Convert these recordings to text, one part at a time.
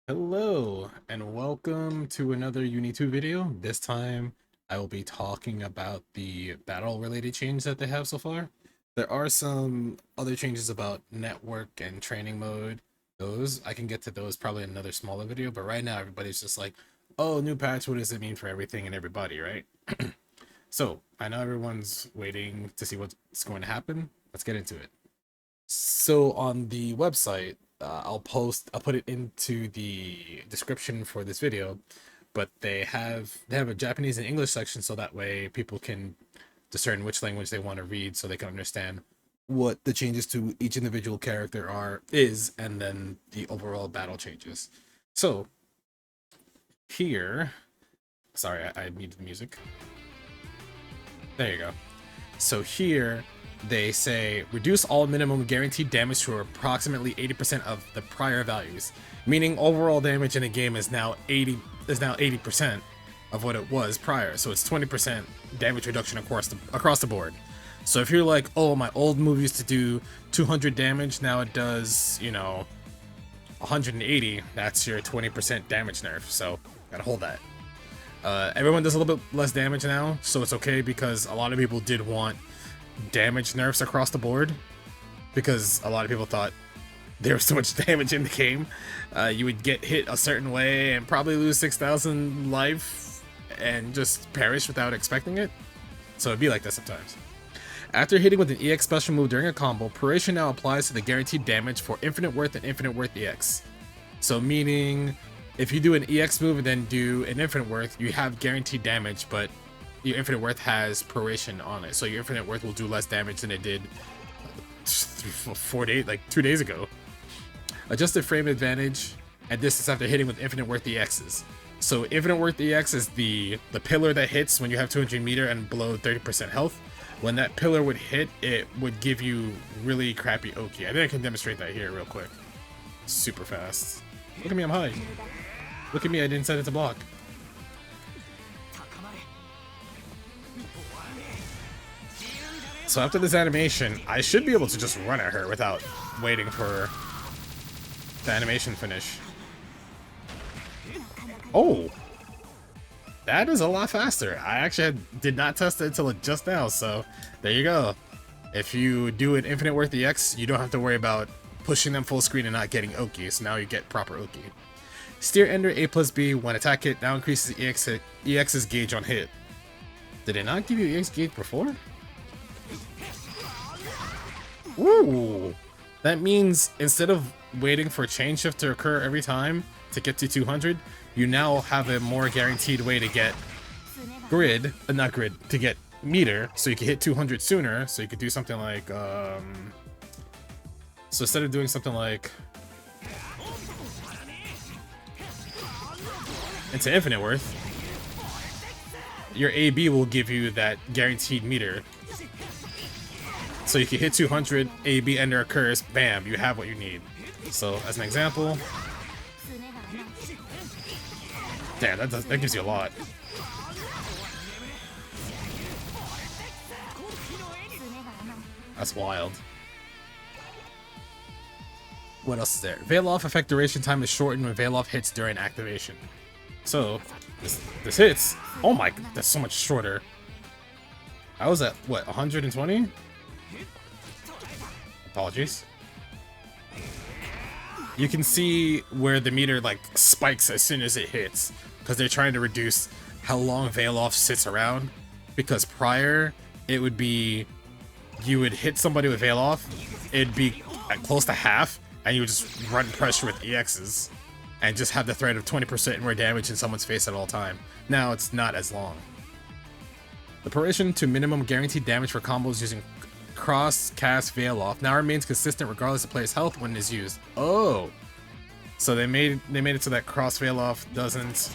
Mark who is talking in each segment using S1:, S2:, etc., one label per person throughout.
S1: Hello and welcome to another Uni 2 video. This time I will be talking about the battle related changes that they have so far. There are some other changes about network and training mode. Those I can get to those probably in another smaller video, but right now everybody's just like, oh, new patch, what does it mean for everything and everybody, right? So I know everyone's waiting to see what's going to happen. Let's get into it. So on the website, I'll put it into the description for this video, but they have a Japanese and English section so that way people can discern which language they want to read so they can understand what the changes to each individual character is, and then the overall battle changes. So here, sorry, I needed the music. There you go. So here they say reduce all minimum guaranteed damage to approximately 80% of the prior values, meaning overall damage in a game is now 80% of what it was prior. So it's 20% damage reduction across the board. So if you're like, oh, my old move used to do 200 damage, now it does, 180, that's your 20% damage nerf. So gotta hold that. Everyone does a little bit less damage now, so it's okay because a lot of people did want damage nerfs across the board because a lot of people thought there was so much damage in the game. You would get hit a certain way and probably lose 6,000 life and just perish without expecting it. So it'd be like that sometimes. After hitting with an EX special move during a combo, Proration now applies to the guaranteed damage for Infinite Worth and Infinite Worth EX. So meaning, if you do an EX move and then do an Infinite Worth, you have guaranteed damage, but your Infinite Worth has proration on it. So your Infinite Worth will do less damage than it did 2 days ago. Adjusted frame advantage, and this is after hitting with Infinite Worth EXs. So Infinite Worth EX is the pillar that hits when you have 200 meter and below 30% health. When that pillar would hit, it would give you really crappy Oki. I think I can demonstrate that here real quick. Super fast. Look at me, I'm high. Look at me, I didn't set it to block. So after this animation, I should be able to just run at her without waiting for the animation finish. Oh! That is a lot faster. I actually did not test it until just now, so there you go. If you do an Infinite Worth EX, you don't have to worry about pushing them full screen and not getting Oki, so now you get proper Oki. Steer Ender A plus B when attack hit now increases EX's gauge on hit. Did it not give you EX gauge before? Ooh! That means instead of waiting for chain shift to occur every time to get to 200, you now have a more guaranteed way to get to get meter, so you can hit 200 sooner, so you could do something like, so instead of doing something like into Infinite Worth, your AB will give you that guaranteed meter. So you can hit 200, AB ender occurs, bam, you have what you need. So as an example, damn, that gives you a lot. That's wild. What else is there? Veil off effect duration time is shortened when veil off hits during activation. So this hits. Oh my, that's so much shorter. I was at what, 120? Apologies. You can see where the meter like spikes as soon as it hits because they're trying to reduce how long veil off sits around, because prior it would be you would hit somebody with veil off, it'd be at close to half, and you would just run pressure with EXs and just have the threat of 20% more damage in someone's face at all time. Now it's not as long. The proration to minimum guaranteed damage for combos using cross cast veil off now remains consistent regardless of player's health when it is used. Oh, so they made it so that cross veil off doesn't.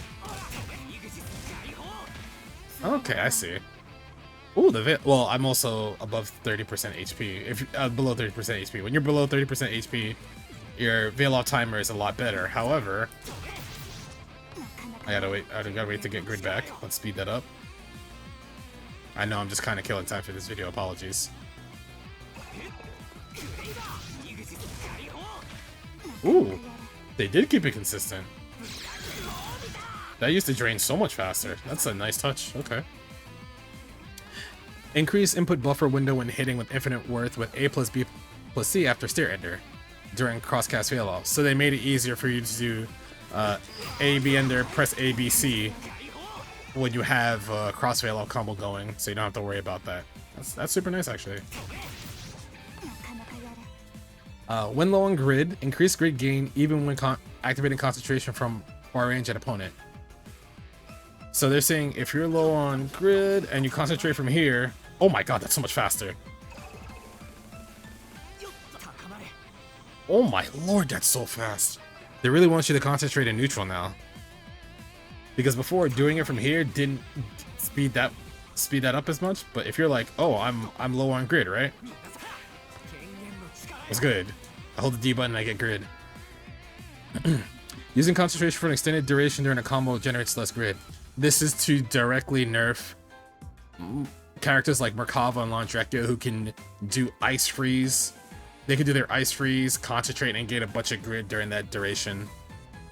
S1: Okay, I see. Ooh, well, I'm also above 30% HP. If below 30% HP, when you're below 30% HP, your veil off timer is a lot better. However, I gotta wait to get grid back. Let's speed that up. I know I'm just kind of killing time for this video. Apologies. Ooh, they did keep it consistent. That used to drain so much faster. That's a nice touch. Okay. Increase input buffer window when hitting with infinite worth with A plus B plus C after steer ender during crosscast fail off. So they made it easier for you to do A, B ender, press A, B, C when you have cross fail off combo going, so you don't have to worry about that. That's super nice actually. When low on grid, increase grid gain even when activating concentration from far range at opponent. So they're saying if you're low on grid and you concentrate from here, oh my god, that's so much faster. Oh my lord, that's so fast. They really want you to concentrate in neutral now. Because before, doing it from here didn't speed that up as much, but if you're like, oh, I'm low on grid, right? It's good. I hold the D button, I get grid. Using concentration for an extended duration during a combo generates less grid. This is to directly nerf characters like Merkava and Londrekia who can do ice freeze. They can do their ice freeze, concentrate, and gain a bunch of grid during that duration.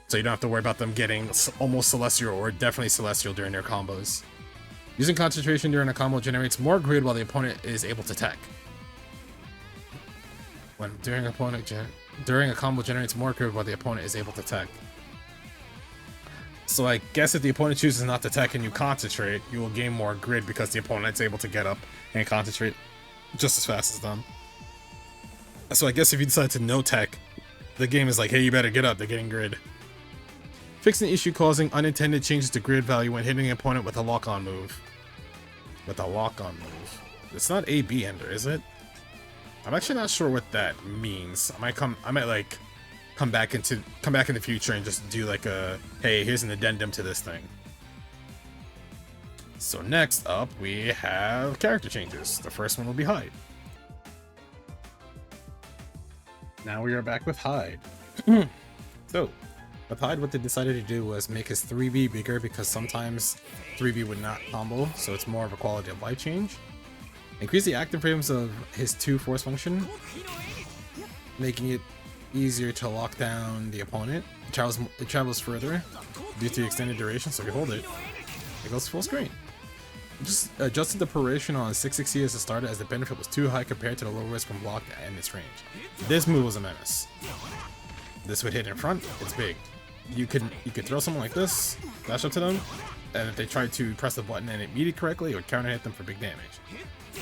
S1: So you don't have to worry about them getting almost celestial or definitely celestial during their combos. Using concentration during a combo generates more grid while the opponent is able to tech. When during a combo generates more grid while the opponent is able to tech. So I guess if the opponent chooses not to tech and you concentrate, you will gain more grid because the opponent's able to get up and concentrate just as fast as them. So I guess if you decide to no tech, the game is like, hey, you better get up, they're getting grid. Fix an issue causing unintended changes to grid value when hitting an opponent with a lock-on move. With a lock-on move. It's not A-B ender, is it? I'm actually not sure what that means. I might come back in the future and just do like a, hey, here's an addendum to this thing. So next up, we have character changes. The first one will be Hyde. Now we are back with Hyde. So, with Hyde, what they decided to do was make his 3B bigger because sometimes 3B would not combo, so it's more of a quality of life change. Increase the active frames of his 2 force function, making it easier to lock down the opponent. It travels further due to the extended duration, so if you hold it, it goes full screen. Just adjusted the duration on 660 as a starter as the benefit was too high compared to the low risk from block and its range. This move was a menace. This would hit in front, it's big. You could throw someone like this, dash up to them, and if they tried to press the button and it meted correctly, it would counter hit them for big damage.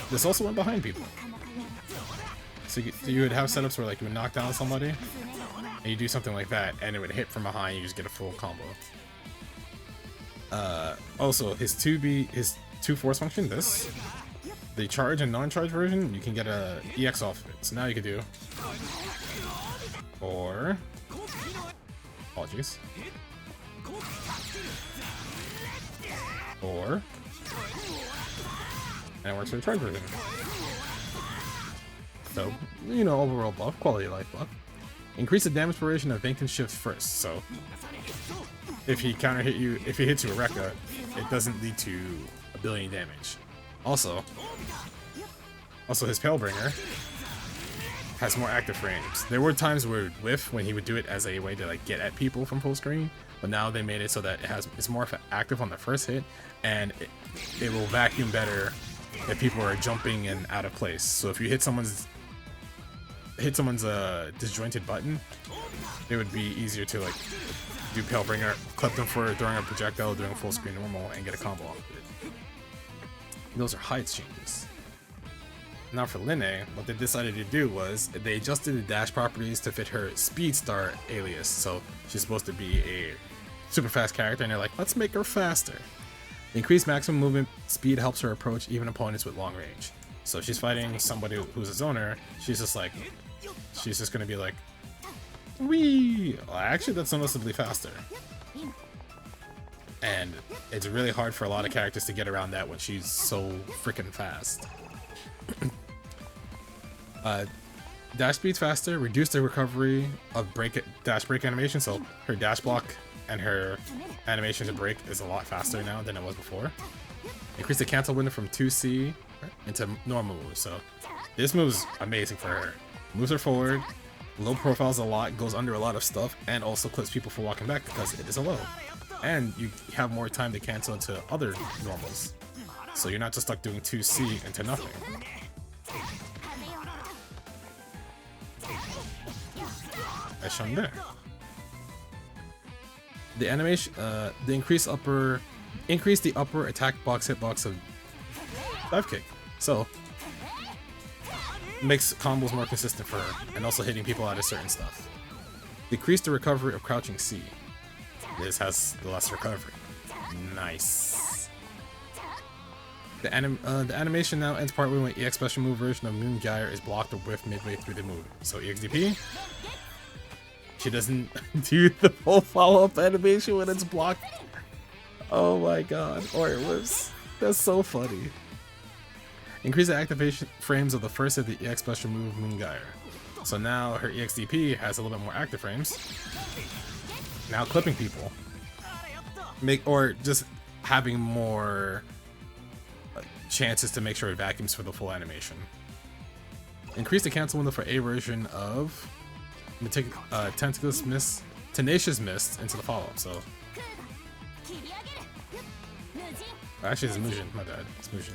S1: This also went behind people. So you would have setups where like you would knock down somebody, and you do something like that, and it would hit from behind, and you just get a full combo. Also, his 2 force function, this, the charge and non-charge version, you can get a EX off of it. So now you can do, or, apologies, or, and it works for the charge version. So, you know, overall buff, quality of life buff. Increase the damage duration of Vankton shifts first, so if he if he hits you with Rekka, it doesn't lead to a billion damage. Also his Palebringer has more active frames. There were times where it would whiff when he would do it as a way to like get at people from full screen, but now they made it so that it's more active on the first hit, and it will vacuum better if people are jumping and out of place. So if you hit someone's disjointed button, it would be easier to like do Palebringer, clip them for throwing a projectile, doing a full screen normal, and get a combo off of it. Those are Hyde's changes. Now for Linne, what they decided to do was they adjusted the dash properties to fit her Speed Star alias. So she's supposed to be a super fast character, and they're like, let's make her faster. Increased maximum movement speed helps her approach even opponents with long range. So she's fighting somebody who's a zoner, she's just gonna be like, wee! Well, actually, that's noticeably faster. And it's really hard for a lot of characters to get around that when she's so freaking fast. Dash speed's faster, reduce the recovery of dash break animation, so her dash block and her animation to break is a lot faster now than it was before. Increase the cancel window from 2C into normal moves, so this move's amazing for her. Moves her forward, low profiles a lot, goes under a lot of stuff, and also clips people for walking back because it is a low. And you have more time to cancel into other normals. So you're not just stuck doing 2C into nothing. As shown there. The animation, the increase the upper attack box hitbox of dive kick. So makes combos more consistent for her, and also hitting people out of certain stuff. Decrease the recovery of crouching C. This has the less recovery. Nice. The animation now ends partway when EX special move version of Moon Gyre is blocked or whiffed midway through the move. So EXDP, she doesn't do the full follow-up animation when it's blocked. Oh my god. Or it whiffs. That's so funny. Increase the activation frames of the first of the EX special move Moon Gyre. So now her EXDP has a little bit more active frames. Now clipping people. Or just having more chances to make sure it vacuums for the full animation. Increase the cancel window for A version of Tenacious Mist into the follow-up, so... Actually, it's Mujin, my bad. It's Mujin.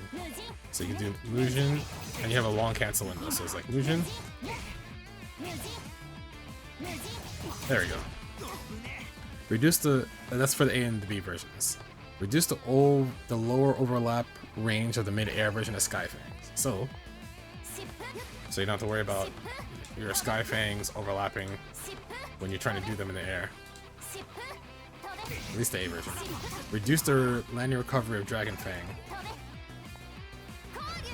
S1: So you can do Mujin, and you have a long cancel window, so it's like Mujin. There we go. Reduce the... that's for the A and the B versions. Reduce the lower overlap range of the mid-air version of Skyfangs. So you don't have to worry about your Skyfangs overlapping when you're trying to do them in the air. At least the A version. Reduce the landing recovery of Dragon Fang.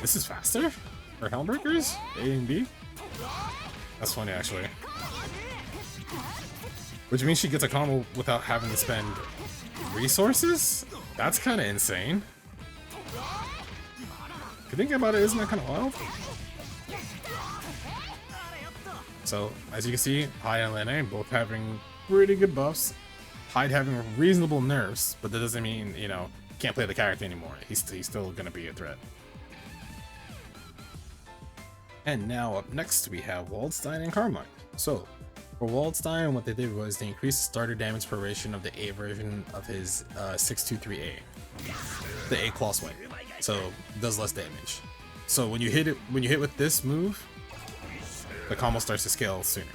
S1: This is faster? For Helmbreakers? A and B? That's funny, actually. Which means she gets a combo without having to spend resources? That's kind of insane. If you think about it, isn't that kind of wild? So, as you can see, Hyde and Linne both having pretty good buffs. Hyde having reasonable nerfs, but that doesn't mean, you know, can't play the character anymore. He's still gonna be a threat. And now up next we have Waldstein and Carmine. So, for Waldstein, what they did was they increased the starter damage per ration of the A version of his 623A. The A claw swipe. So it does less damage. So when you hit with this move, the combo starts to scale sooner.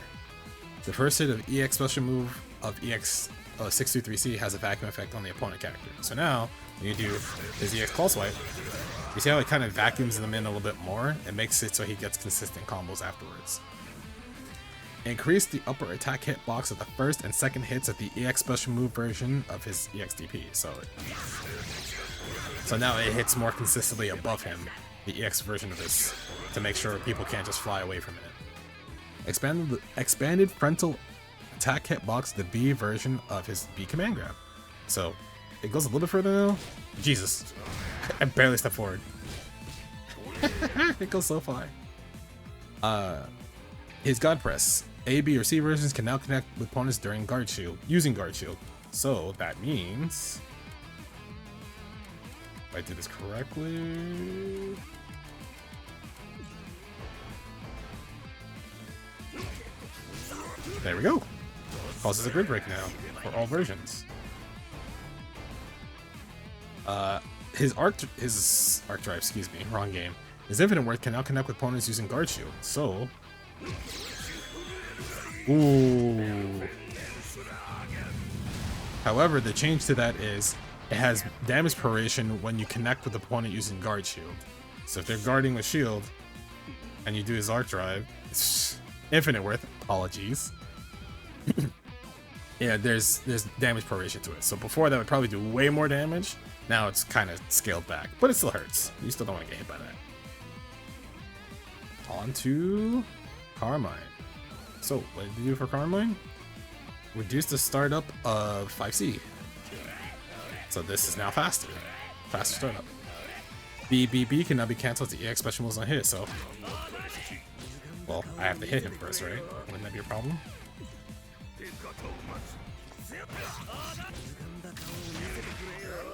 S1: The first hit of EX special move of EX 623C has a vacuum effect on the opponent character. So now, when you do his EX claw swipe, you see how it kind of vacuums them in a little bit more and makes it so he gets consistent combos afterwards. Increase the upper attack hitbox of the first and second hits of the EX special move version of his EXDP. So now it hits more consistently above him, the EX version of this, to make sure people can't just fly away from it. Expanded frontal attack hitbox, the B version of his B command grab. So it goes a little bit further now. Jesus, I barely stepped forward. It goes so far. His God Press. A, B, or C versions can now connect with opponents during Guard Shield, using Guard Shield. So that means, if I do this correctly, there we go. Causes a grid break now for all versions. His arc drive, excuse me, wrong game. His Infinite Worth can now connect with opponents using Guard Shield. So, ooh. However, the change to that is it has damage proration when you connect with the opponent using Guard Shield. So if they're guarding with Shield and you do his arc drive, it's Infinite Worth. Apologies. Yeah, there's damage proration to it. So before that would probably do way more damage. Now it's kind of scaled back, but it still hurts. You still don't want to get hit by that. On to Carmine. So what did you do for Carmine? Reduce the startup of 5C. So this is now faster. Faster startup. BBB can now be cancelled to EX special moves on hit, so... Well, I have to hit him first, right? Wouldn't that be a problem?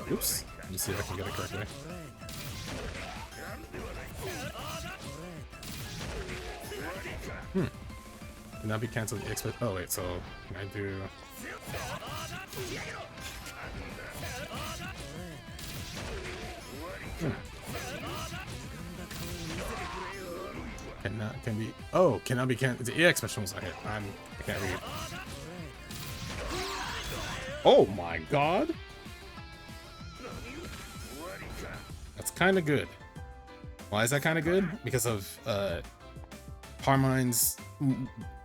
S1: Oops. Let me see if I can get it correctly. Cannot be cancelled. Oh wait, so can I do? Cannot be cancelled. The EX special was not hit. I can't read. Oh my god! That's kind of good. Why is that kind of good? Because of Carmine's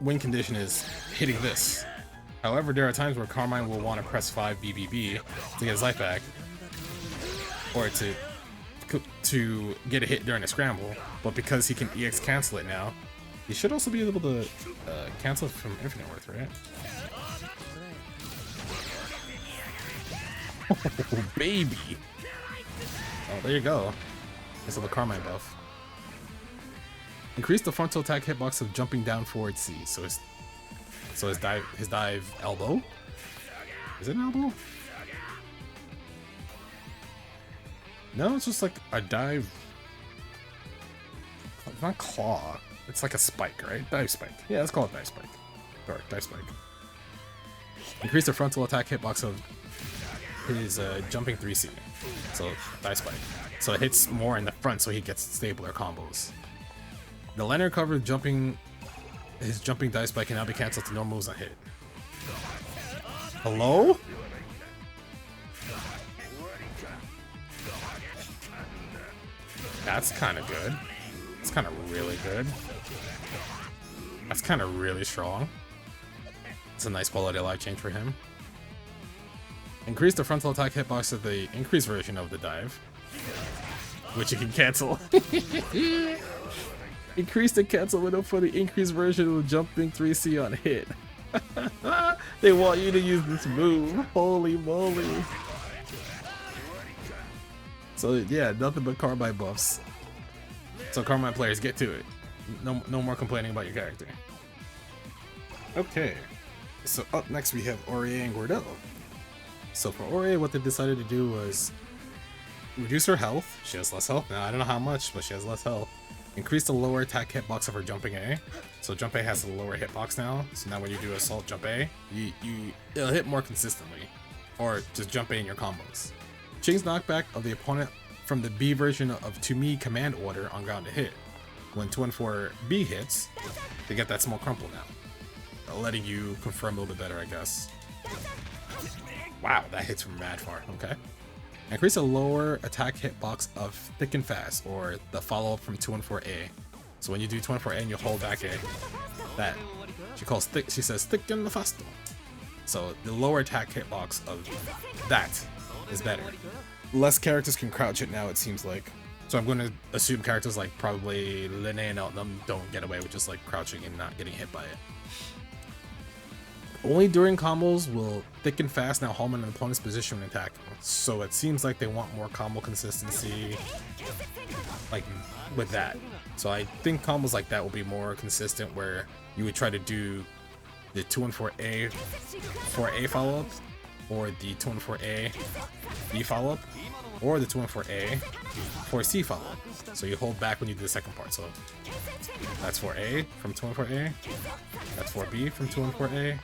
S1: win condition is hitting this. However, there are times where Carmine will want to press 5 BBB to get his life back, or to get a hit during a scramble. But because he can EX cancel it now, he should also be able to cancel it from Infinite Worth, right? Oh, baby! Oh, there you go. This is the Carmine buff. Increase the frontal attack hitbox of jumping down forward C. So his dive elbow? Is it an elbow? No, it's just like a dive. It's not claw. It's like a spike, right? Dive spike. Yeah, let's call it dive spike. Or dive spike. Increase the frontal attack hitbox of his jumping 3C. So dive spike. So it hits more in the front, so he gets stabler combos. The Linne cover his jumping dive spike can now be cancelled to normal moves on hit. Hello? That's kind of good. It's kind of really good. That's kind of really strong. It's a nice quality of life change for him. Increase the frontal attack hitbox of the increased version of the dive, which you can cancel. Increase the cancel window for the increased version of the jumping 3C on hit. They want you to use this move. Holy moly. So yeah, nothing but Carmine buffs. So Carmine players, get to it. No more complaining about your character. Okay. So up next we have Orie and Gordeau. So for Orie, what they decided to do was reduce her health. She has less health now. I don't know how much, but she has less health. Increase the lower attack hitbox of her jumping A. So jump A has a lower hitbox now. So now when you do assault jump A, it'll hit more consistently. Or just jump A in your combos. Change knockback of the opponent from the B version of to me command order on ground to hit. When 214B hits, they get that small crumple now. Letting you confirm a little bit better, I guess. Wow, that hits from mad far. Okay. Increase the lower attack hitbox of thick and fast, or the follow-up from 214A. So when you do 214A and you hold back A, that she says thick and fast. So the lower attack hitbox of that is better. Less characters can crouch it now, it seems like. So I'm going to assume characters like probably Linne and Eltnum don't get away with just like crouching and not getting hit by it. Only during combos will thick and fast now home in an opponent's position when attacking. So it seems like they want more combo consistency like with that. So I think combos like that will be more consistent, where you would try to do the 214A 4A follow-up, or the 214A B follow-up, or the 214A 4C follow-up. So you hold back when you do the second part. So that's 4A from 214A, that's 4B from 214A,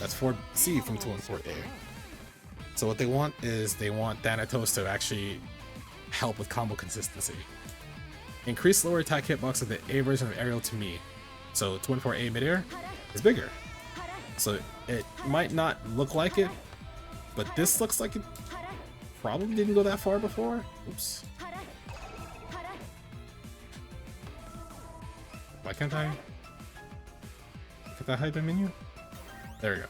S1: that's 4C from 214A. So what they want is they want Thanatos to actually help with combo consistency. Increase lower attack hitbox of the A version of aerial to me. So 214A midair is bigger. So it might not look like it, but this looks like it probably didn't go that far before. Oops. Why can't I hide the menu? There we go.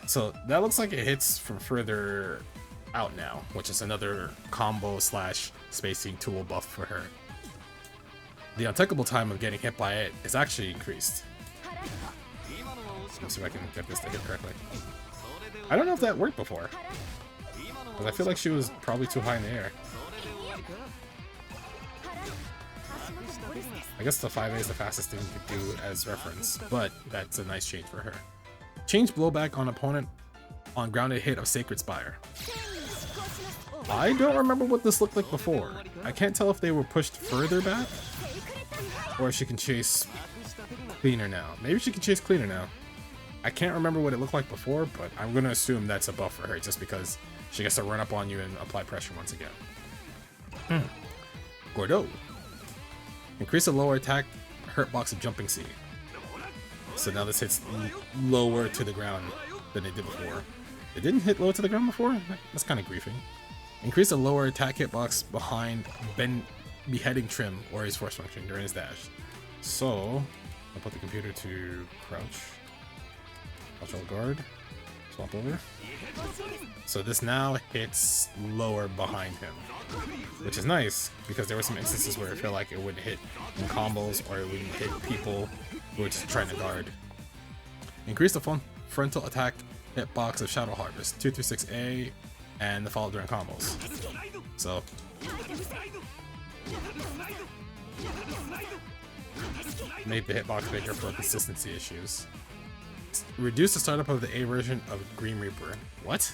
S1: So that looks like it hits from further out now, which is another combo slash spacing tool buff for her. The untechable time of getting hit by it is actually increased. Let's see if I can get this to hit correctly. I don't know if that worked before, because I feel like she was probably too high in the air. I guess the 5A is the fastest thing to do as reference, but that's a nice change for her. Change blowback on opponent on grounded hit of Sacred Spire. I don't remember what this looked like before. I can't tell if they were pushed further back, or if she can chase cleaner now. Maybe she can chase cleaner now. I can't remember what it looked like before, but I'm going to assume that's a buff for her just because she gets to run up on you and apply pressure once again. Gordeau. Increase the lower attack hurt box of jumping C. So now this hits lower to the ground than it did before. It didn't hit low to the ground before? That's kind of griefing. Increase the lower attack hitbox behind beheading trim or his force function during his dash. So, I'll put the computer to crouch. Crouch all guard. Swap over. So this now hits lower behind him, which is nice because there were some instances where I feel like it wouldn't hit in combos or it wouldn't hit people who were just trying to guard. Increase the frontal attack hitbox of Shadow Harvest 2 through 6A and the follow during combos. So made the hitbox bigger for consistency issues. Reduce the startup of the A version of Green Reaper. What?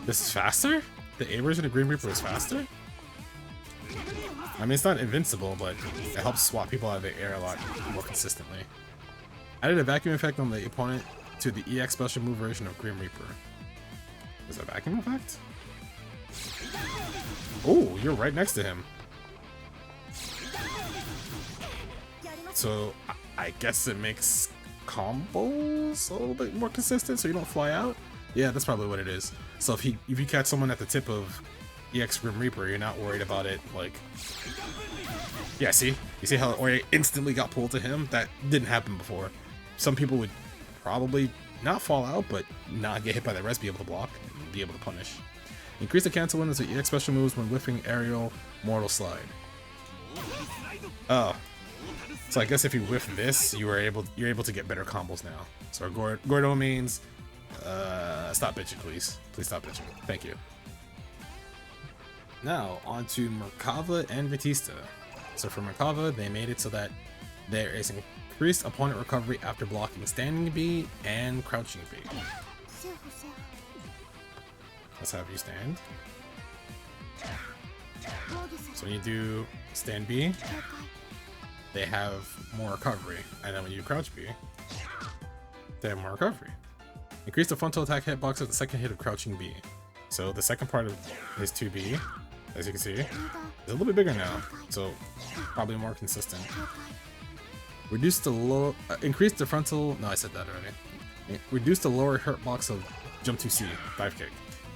S1: This is faster? The A version of Green Reaper is faster? I mean, it's not invincible, but it helps swap people out of the air a lot more consistently. Added a vacuum effect on the opponent to the EX special move version of Grim Reaper. Is that a vacuum effect? Oh, you're right next to him. So I guess it makes combos a little bit more consistent so you don't fly out? Yeah, that's probably what it is. So if you catch someone at the tip of EX Grim Reaper, you're not worried about it, like... Yeah, see? You see how Orie instantly got pulled to him? That didn't happen before. Some people would probably not fall out, but not get hit by the rest, be able to block, and be able to punish. Increase the cancel windows of EX special moves when whiffing aerial mortal slide. Oh. So I guess if you whiff this, you're able to get better combos now. So Gordeau means stop bitching, please. Please stop bitching. Thank you. Now on to Merkava and Vatista. So for Merkava, they made it so that there is increased opponent recovery after blocking standing B and crouching B. Let's have you stand. So when you do stand B, they have more recovery, and then when you crouch B, they have more recovery. Increase the frontal attack hitbox of the second hit of crouching B. So the second part of his 2B, as you can see, is a little bit bigger now, so probably more consistent. Reduce the low, increase the frontal. No, I said that already. Reduce the lower hurt box of jump 2C, dive kick.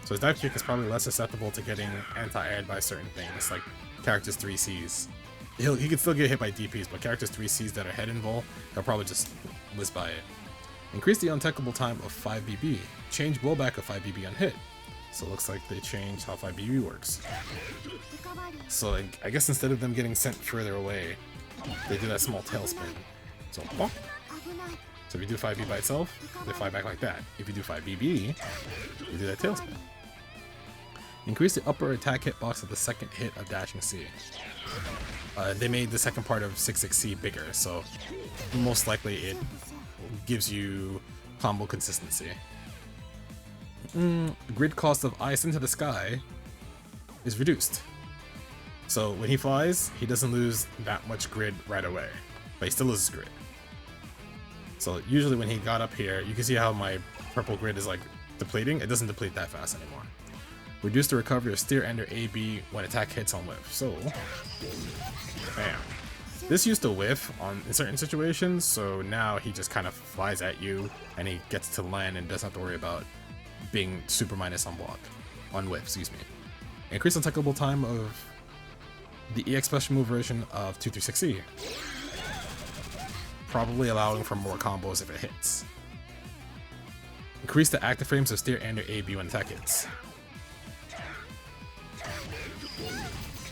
S1: So his dive kick is probably less susceptible to getting anti-aired by certain things, like characters 3Cs. He can still get hit by DPs, but characters 3Cs that are head invul, he'll probably just whiz by it. Increase the untechable time of 5BB. Change blowback of 5BB on hit. So it looks like they changed how 5BB works. So I guess instead of them getting sent further away, they do that small tailspin. So bonk. So if you do 5B by itself, they fly back like that. If you do 5BB, you do that tailspin. Increase the upper attack hitbox of the second hit of dashing C. They made the second part of 66C bigger, so most likely it gives you combo consistency. Grid cost of ice into the sky is reduced. So when he flies, he doesn't lose that much grid right away, but he still loses grid. So usually when he got up here, you can see how my purple grid is like depleting. It doesn't deplete that fast anymore. Reduce the recovery of steer ender AB when attack hits on whiff. So, bam. This used to whiff in certain situations, so now he just kind of flies at you and he gets to land and doesn't have to worry about being super minus on whiff, excuse me. Increase untechable time of the EX special move version of 2 through 6C. Probably allowing for more combos if it hits. Increase the active frames of steer ender AB when attack hits.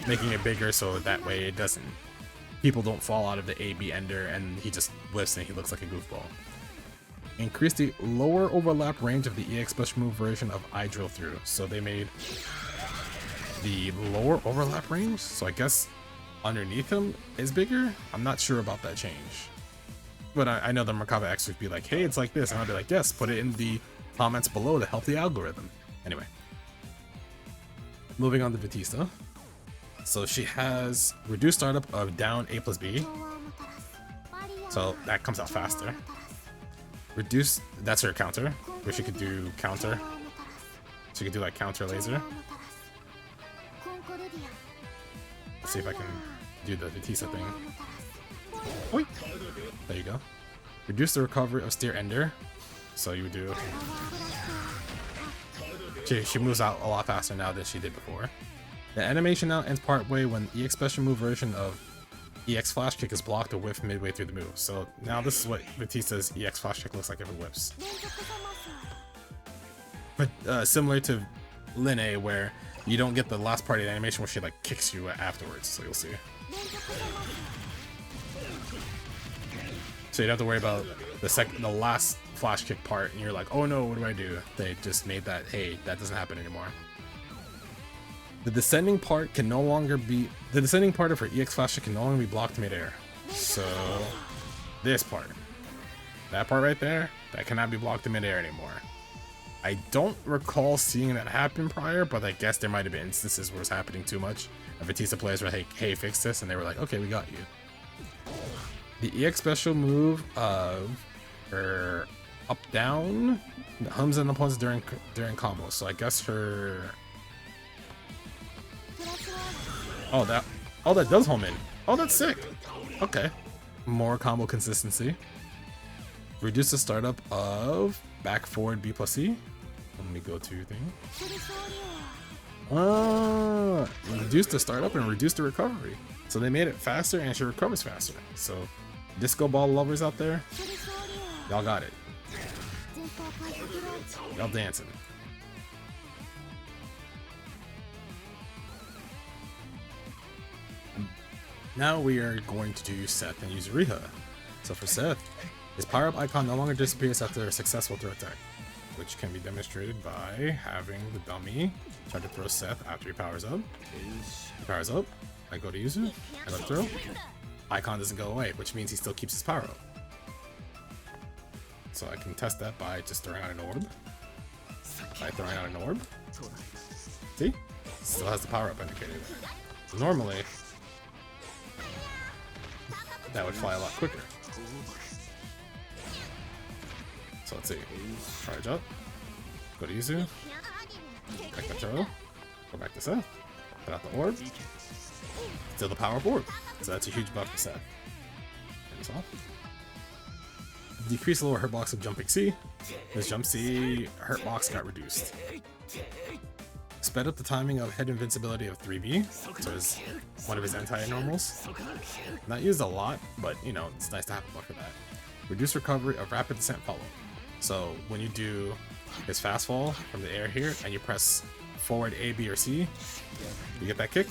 S1: Making it bigger so that way it doesn't. People don't fall out of the AB ender and he just whiffs and he looks like a goofball. Increase the lower overlap range of the EX special move version of I Drill Through. So they made the lower overlap range, so I guess underneath him is bigger? I'm not sure about that change. But I know the Merkava X would be like, hey, it's like this, and I'll be like, yes, put it in the comments below to help the algorithm. Anyway. Moving on to Vatista. So she has reduced startup of down A plus B. So So that comes out faster. Reduce, that's her counter, where she could do counter. She could do like counter laser. Let's see if I can do the Vatista thing. Oi. There you go. Reduce the recovery of steer ender. So you would do. She moves out a lot faster now than she did before. The animation now ends partway when EX special move version of EX flash kick is blocked or whiffed midway through the move. So now this is what Vatista's EX flash kick looks like if it whiffs. But similar to Linne, where you don't get the last part of the animation where she like kicks you afterwards. So you'll see. So you don't have to worry about the last flash kick part, and you're like, oh no, what do I do? They just made that, hey, that doesn't happen anymore. The descending part can no longer be, the descending part of her EX flash kick can no longer be blocked midair. So this part, that part right there, that cannot be blocked in midair anymore. I don't recall seeing that happen prior, but I guess there might have been instances where it was happening too much. And Vatista players were like, hey, fix this, and they were like, okay, we got you. The EX special move of her up down hums in opponents during combos. So I guess her that does home in. Oh, that's sick. Okay. More combo consistency. Reduce the startup of back forward B plus C. Let me go to thing. Reduce the startup and reduce the recovery. So they made it faster and she recovers faster. So disco ball lovers out there, y'all got it. Y'all dancing. Now we are going to do Seth and Yuzuriha. So for Seth, his power-up icon no longer disappears after a successful throw attack, which can be demonstrated by having the dummy try to throw Seth after he powers up. He powers up, I go to Yuzu, I go to throw. Icon doesn't go away, which means he still keeps his power up. So I can test that by just throwing out an orb. By throwing out an orb. See? Still has the power up indicator. So normally, that would fly a lot quicker. So let's see. Charge up. Go to Yuzu. Back to throw. Go back to Seth. Put out the orb. Still the power up orb. So that's a huge buff for Seth. Turn this off. Decrease the lower hurt box of jumping C. This jump C hurt box got reduced. Sped up the timing of head invincibility of 3B. So it's one of his anti-normals. Not used a lot, but you know, it's nice to have a buff for that. Reduce recovery of rapid descent follow. So when you do his fast fall from the air here and you press forward A, B, or C, you get that kick.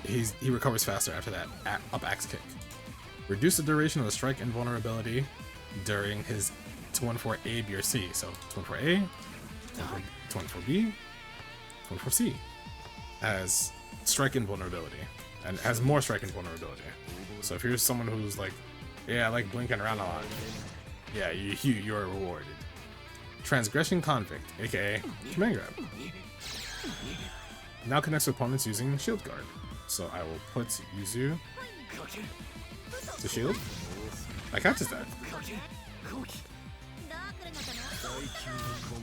S1: He recovers faster after that up axe kick. Reduce the duration of the strike invulnerability during his 214A, B, or C. So 214A, 214B, 214C has strike invulnerability and has more strike invulnerability. So if you're someone who's like, yeah, I like blinking around a lot, yeah, you're rewarded. Transgression Convict, aka Command Grab. Now connects with opponents using Shield Guard. So I will put Yuzu to shield. I catches that.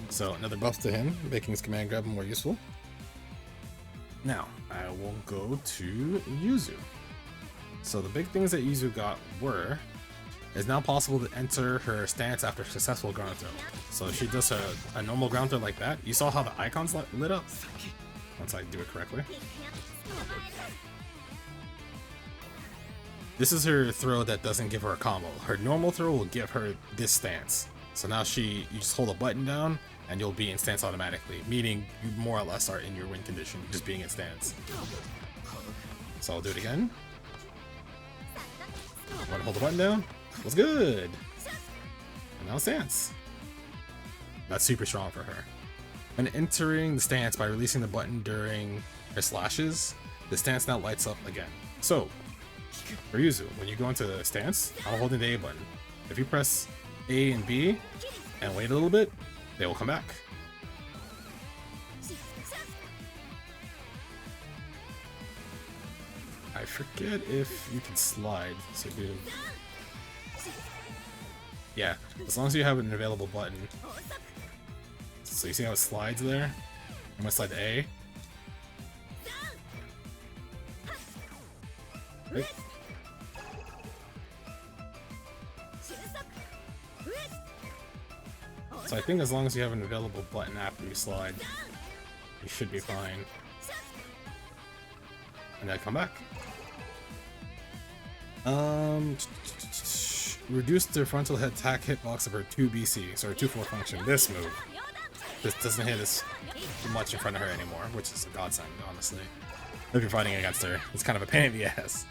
S1: So another buff to him, making his Command Grab more useful. Now, I will go to Yuzu. So the big things that Yuzu got were, it's now possible to enter her stance after successful ground throw. So if she does a normal ground throw like that, you saw how the icons lit up? Once I do it correctly. This is her throw that doesn't give her a combo. Her normal throw will give her this stance. So now you just hold a button down and you'll be in stance automatically, meaning you more or less are in your win condition, just being in stance. So I'll do it again. Want to hold the button down? What's good? And now stance. That's super strong for her. When entering the stance by releasing the button during her slashes, the stance now lights up again. So, for Yuzu, when you go into the stance, I'm holding the A button. If you press A and B and wait a little bit, they will come back. I forget if you can slide, so do Yeah, as long as you have an available button. So you see how it slides there? I'm gonna slide to A. Right. So I think as long as you have an available button after you slide, you should be fine. And then come back. Reduce the frontal head attack hitbox of her 2 BC, so her 2-4 function. This move. This doesn't hit as much in front of her anymore, which is a godsend, honestly. If you're fighting against her, it's kind of a pain in the ass.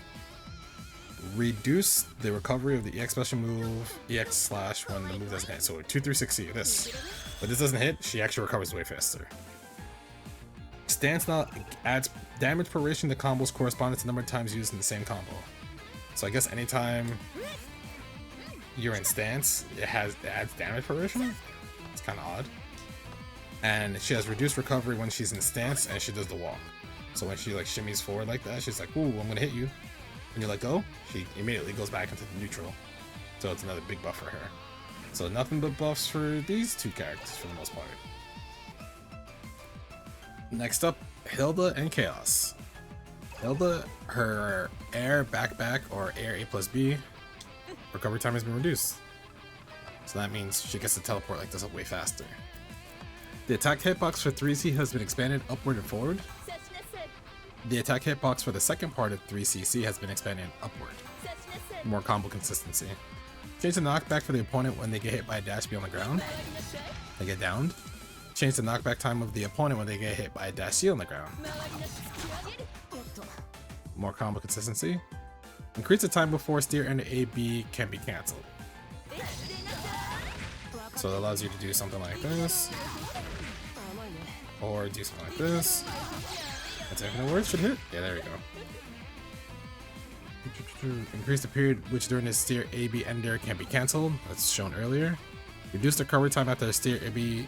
S1: Reduce the recovery of the EX special move, EX slash when the move doesn't hit. So 2-3-6C, this. But this doesn't hit, she actually recovers way faster. Stance now adds damage proration to combos corresponding to the number of times used in the same combo. So I guess anytime you're in stance, it adds damage proration? It's kind of odd. And she has reduced recovery when she's in stance and she does the walk. So when she like shimmies forward like that, she's like, ooh, I'm gonna hit you. When you let go, she immediately goes back into the neutral. So it's another big buff for her. So nothing but buffs for these two characters for the most part. Next up, Hilda and Chaos. Hilda, her air back or air A+B recovery time has been reduced. So that means she gets to teleport like this up way faster. The attack hitbox for 3C has been expanded upward and forward. The attack hitbox for the second part of 3CC has been expanded upward. More combo consistency. Change the knockback for the opponent when they get hit by a dash B on the ground. They get downed. Change the knockback time of the opponent when they get hit by a dash C on the ground. More combo consistency. Increase the time before steer and AB can be cancelled. So it allows you to do something like this. Or do something like this. That's even the word should hit. Yeah, there we go. Increase the period which during the steer AB ender can be cancelled. That's shown earlier. Reduce the recovery time after the steer AB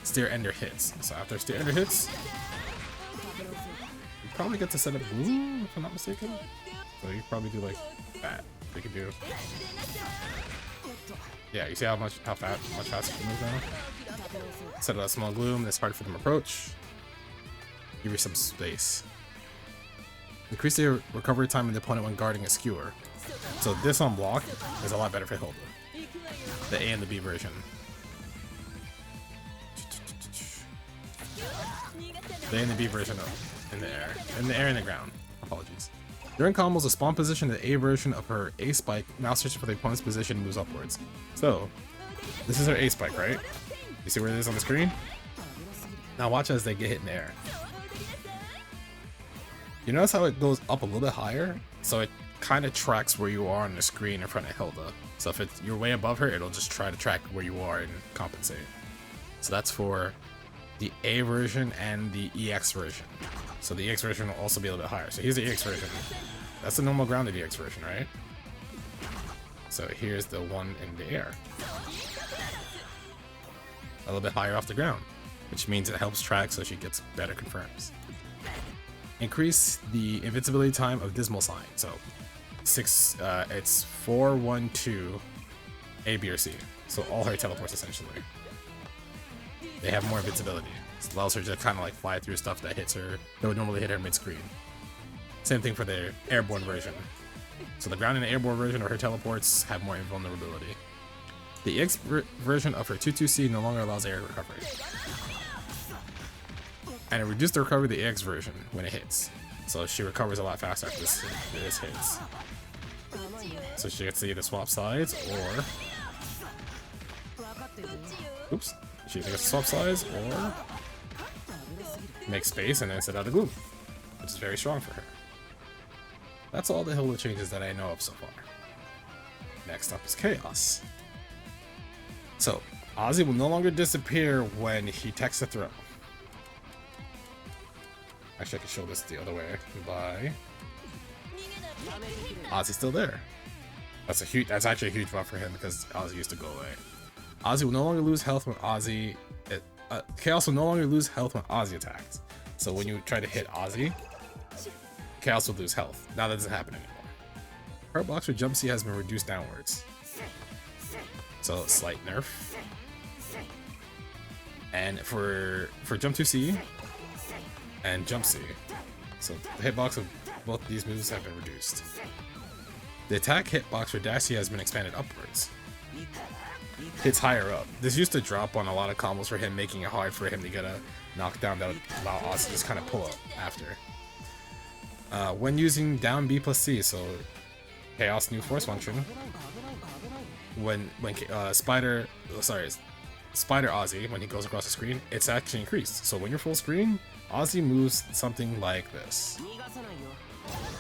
S1: steer ender hits. So after steer ender hits, you probably get to set up glue, if I'm not mistaken. So you probably do like that. You can do. Yeah, you see how much faster you move now? Set up a small gloom, that's hard for them to approach. Give you some space. Increase the recovery time of the opponent when guarding a skewer. So this on block is a lot better for Hilda. The A and the B version. The A and the B version in the air. In the air and the ground. Apologies. During combos, the spawn position of the A version of her A spike now searching for the opponent's position moves upwards. So, this is her A spike, right? You see where it is on the screen? Now watch as they get hit in the air. You notice how it goes up a little bit higher? So it kind of tracks where you are on the screen in front of Hilda. So if you're way above her, it'll just try to track where you are and compensate. So that's for the A version and the EX version. So the EX version will also be a little bit higher. So here's the EX version. That's the normal grounded EX version, right? So here's the one in the air. A little bit higher off the ground, which means it helps track so she gets better confirms. Increase the invincibility time of Dismal Sign. So it's 4, 1, 2, A, B, or C. So all her teleports essentially. They have more invincibility. It allows her to kind of like fly through stuff that would normally hit her mid-screen. Same thing for the airborne version. So the ground and the airborne version of her teleports have more invulnerability. The EX version of her 2-2C no longer allows air recovery. And it reduced the recovery of the EX version when it hits. So she recovers a lot faster after this hits. So she gets to either swap sides or... Oops. She either gets to swap sides or... make space and then set out a gloom. Which is very strong for her. That's all the Hilda changes that I know of so far. Next up is Chaos. So, Ozzy will no longer disappear when he techs a throw. Actually, I can show this the other way by... Ozzy's still there. That's actually a huge buff for him because Ozzy used to go away. Ozzy will no longer lose health when Ozzy... Chaos will no longer lose health when Ozzy attacks. So when you try to hit Ozzy, Chaos will lose health. Now that doesn't happen anymore. Her box for Jump C has been reduced downwards. so slight nerf. And for jump 2C and jump C, so the hitbox of both these moves have been reduced. The attack hitbox for dash C has been expanded upwards. Hits higher up. This used to drop on a lot of combos for him, making it hard for him to get a knockdown that would allow Oz to just kind of pull up after. When using down B plus C, so Chaos new force function, when Spider Ozzy, when he goes across the screen, it's actually increased. So when you're full screen, Ozzy moves something like this.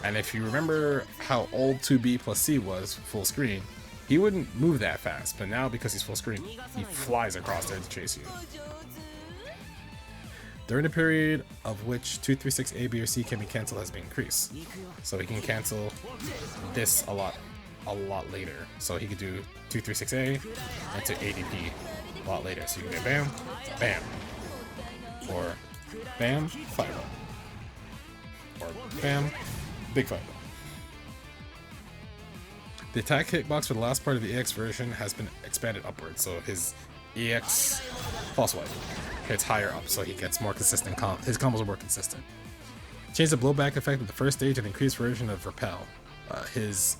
S1: And if you remember how old 2B plus C was full screen, he wouldn't move that fast, but now because he's full screen, he flies across there to chase you. During the period of which 2, 3, 6, A, B, or C can be cancelled has been increased. So he can cancel this a lot later. So he could do 2, 3, 6, A into ADP a lot later. So you can get bam, bam, or bam, fire up, or bam, big fire up. The attack hitbox for the last part of the EX version has been expanded upwards, so his EX pulse wipe hits higher up, so he gets more consistent. His combos are more consistent. Change the blowback effect of the first stage and increased version of Repel, his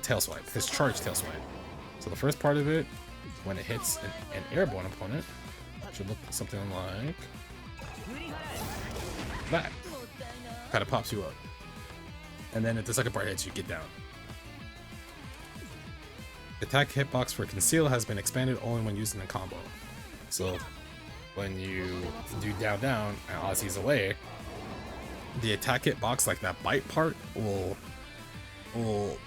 S1: tail swipe, his charge tail swipe. So the first part of it, when it hits an airborne opponent, should look something like that. Kind of pops you up. And then if the second part hits, you get down. Attack hitbox for Conceal has been expanded only when using a combo. So when you do down down and Ozzy's away, the attack hitbox, like that bite part, will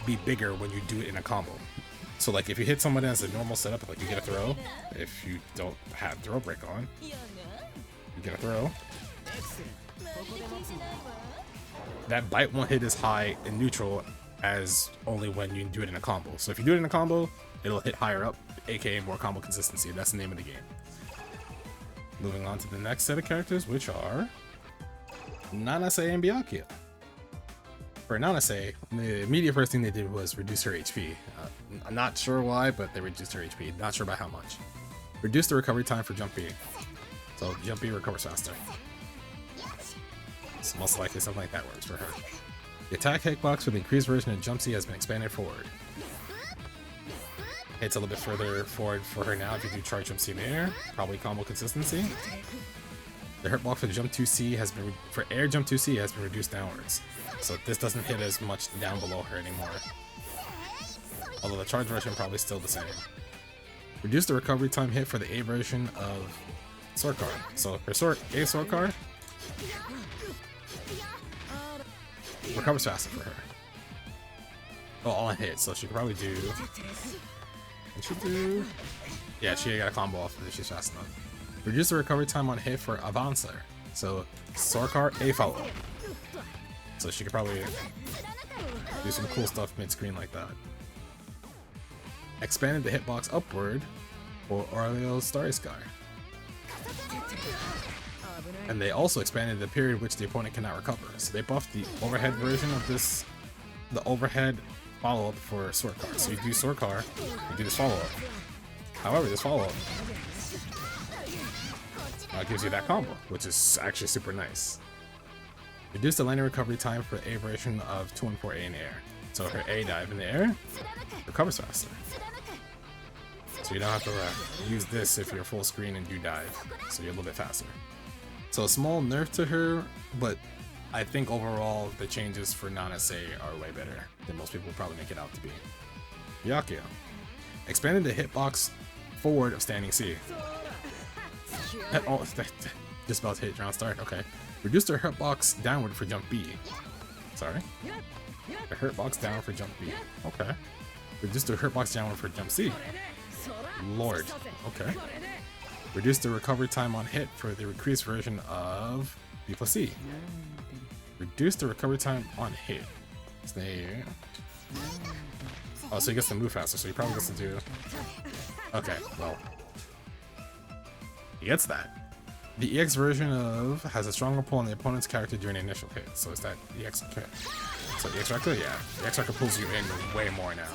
S1: be bigger when you do it in a combo. So like if you hit someone as a normal setup, like you get a throw, if you don't have throw break on, you get a throw. That bite won't hit as high in neutral as only when you do it in a combo. So if you do it in a combo, it'll hit higher up, aka more combo consistency. That's the name of the game. Moving on to the next set of characters, which are Nanase and Byakuya. For Nanase, the immediate first thing they did was reduce her HP. I'm not sure why, but they reduced her HP. Not sure by how much. Reduce the recovery time for jump B. So jump B recovers faster. So most likely something like that works for her. The attack hitbox for the increased version of Jump C has been expanded forward. It's a little bit further forward for her now if you do charge Jump C in the air, probably combo consistency. The hitbox for Jump 2C has been, for air Jump 2C has been reduced downwards, so this doesn't hit as much down below her anymore. Although the charge version probably still the same. Reduce the recovery time hit for the A version of Sword Card. So her A Sword Card recovers faster for her. Oh, all on hit, so she could probably do. What she do? Yeah, she got a combo off of it. She's fast enough. Reduce the recovery time on hit for Avancer. So Sword Card, A follow up. So she could probably do some cool stuff mid-screen like that. Expanded the hitbox upward for Aurelio's Starry Sky. And they also expanded the period which the opponent cannot recover. So they buffed the overhead version of this, the overhead follow-up for Sword Card. So you do Sword Card, you do this follow-up. However, this follow-up gives you that combo, which is actually super nice. Reduce the landing recovery time for A version of 214A in the air. So her A dive in the air recovers faster. So you don't have to use this if you're full screen and do dive. So you're a little bit faster. So a small nerf to her, but I think overall the changes for Nanase are way better than most people will probably make it out to be. Byakuya. Expanded the hitbox forward of standing C. Oh, just about to hit round start, okay. Reduced her hitbox downward for jump B. Sorry. The hitbox down for jump B. Okay. Reduced her hitbox downward for jump C. Lord. Okay. Reduce the recovery time on hit for the increased version of B plus C. Reduce the recovery time on hit. Oh, so he gets to move faster, so he probably gets to do. Okay, well. He gets that. The EX version of has a stronger pull on the opponent's character during the initial hit. So is that EX okay. So EX record? Yeah. The EX record pulls you in way more now.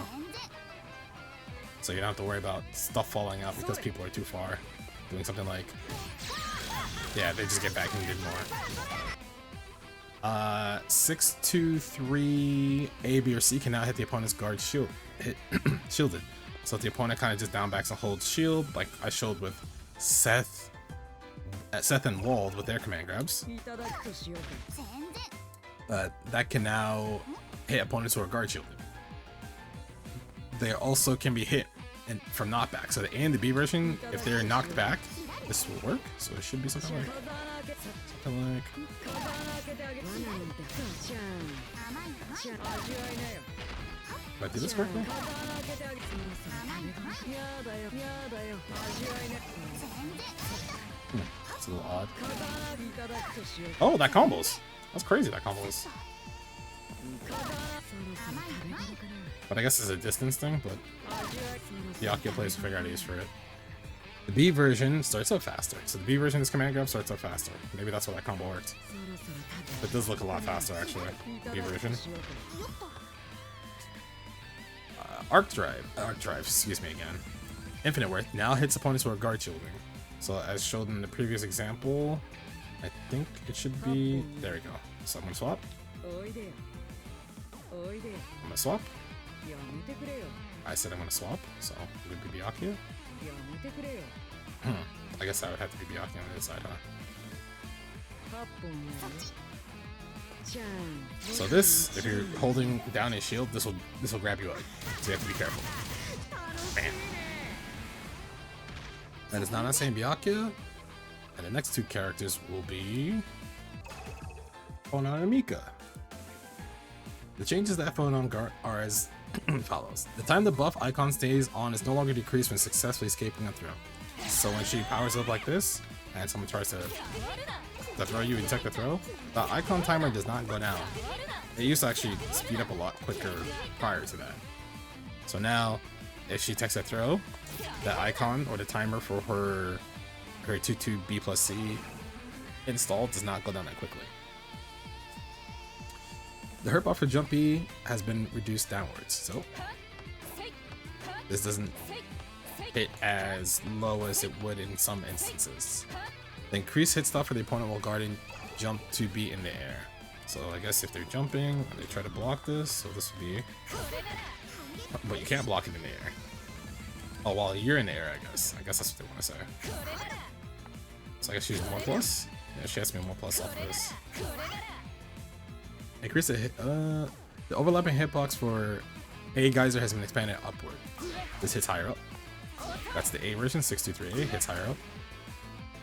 S1: so you don't have to worry about stuff falling out because people are too far. Doing something like, yeah, they just get back and did more. 6, 2, 3, A, B, or C can now hit the opponent's guard shield, shielded. So if the opponent kind of just down backs and holds shield, like I showed with Seth and Wald with their command grabs, that can now hit opponents who are guard shielded. They also can be hit from knockback. So the A and the B version, if they're knocked back, this will work. So it should be something like. But did this work though? It's a little odd. Oh, that combos. That's crazy, that combos. But I guess it's a distance thing, but Byakuya players will figure out a use for it. The B version starts up faster. So the B version of this command grab starts up faster. Maybe that's why that combo worked. It does look a lot faster, actually. B version. Arc drive, excuse me again. Infinite Worth now hits opponents who are guard shielding. So as showed in the previous example, I think it should be, there we go. So I'm gonna swap. I'm gonna swap. I said I'm gonna swap, so it would be Byakuya. I guess that would have to be Byakuya on the other side, huh? So this, if you're holding down a shield, this will grab you up. So you have to be careful. Bam. That is Nanase and Byakuya. And the next two characters will be Phonon and Mika. The changes that Phonon are as follows. The time the buff icon stays on is no longer decreased when successfully escaping a throw. So when she powers up like this, and someone tries to throw you and detect the throw, the icon timer does not go down. It used to actually speed up a lot quicker prior to that. So now, if she takes a throw, the icon or the timer for her 2-2 B plus C install does not go down that quickly. The hurt bar for jump B has been reduced downwards, so this doesn't hit as low as it would in some instances. The increased hit stop for the opponent while guarding jump to be in the air. So I guess if they're jumping and they try to block this, so this would be, but you can't block it in the air. Oh, while you're in the air, I guess that's what they want to say. So I guess she's more plus. Yeah, she has to be more plus off of this. Increase the hit, the overlapping hitbox for A Geyser has been expanded upward. This hits higher up. That's the A version, 623A hits higher up.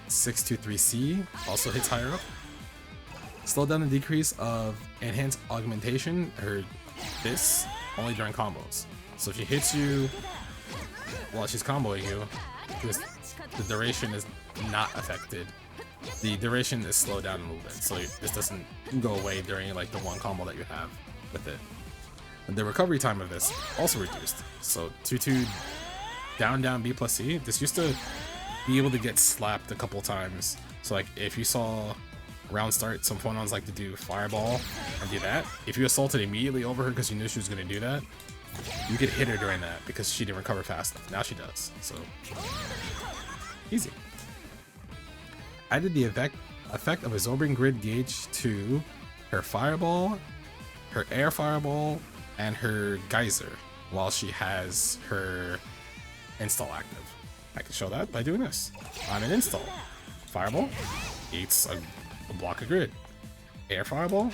S1: 623C also hits higher up. Slow down the decrease of enhanced augmentation, or this, only during combos. So if she hits you while she's comboing you, the duration is not affected. The duration is slowed down a little bit, so this doesn't go away during like the one combo that you have with it. And the recovery time of this also reduced. So 2-2 down B plus C. This used to be able to get slapped a couple times. So like if you saw round start, some Phonons like to do fireball and do that. If you assaulted immediately over her because you knew she was going to do that, you could hit her during that because she didn't recover fast enough. Now she does. So easy. Added the effect of absorbing grid gauge to her fireball, her air fireball, and her geyser while she has her install active. I can show that by doing this. On an install, fireball eats a block of grid. Air fireball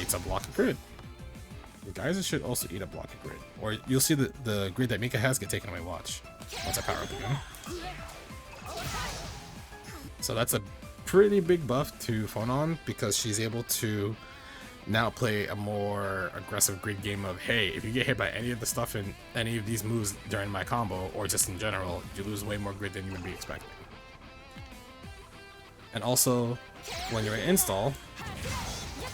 S1: eats a block of grid. The geyser should also eat a block of grid. Or you'll see the grid that Mika has get taken away, watch. Once I power up again. So that's a pretty big buff to Phonon because she's able to now play a more aggressive grid game of, hey, if you get hit by any of the stuff in any of these moves during my combo, or just in general, you lose way more grid than you would be expecting. And also, when you're in install,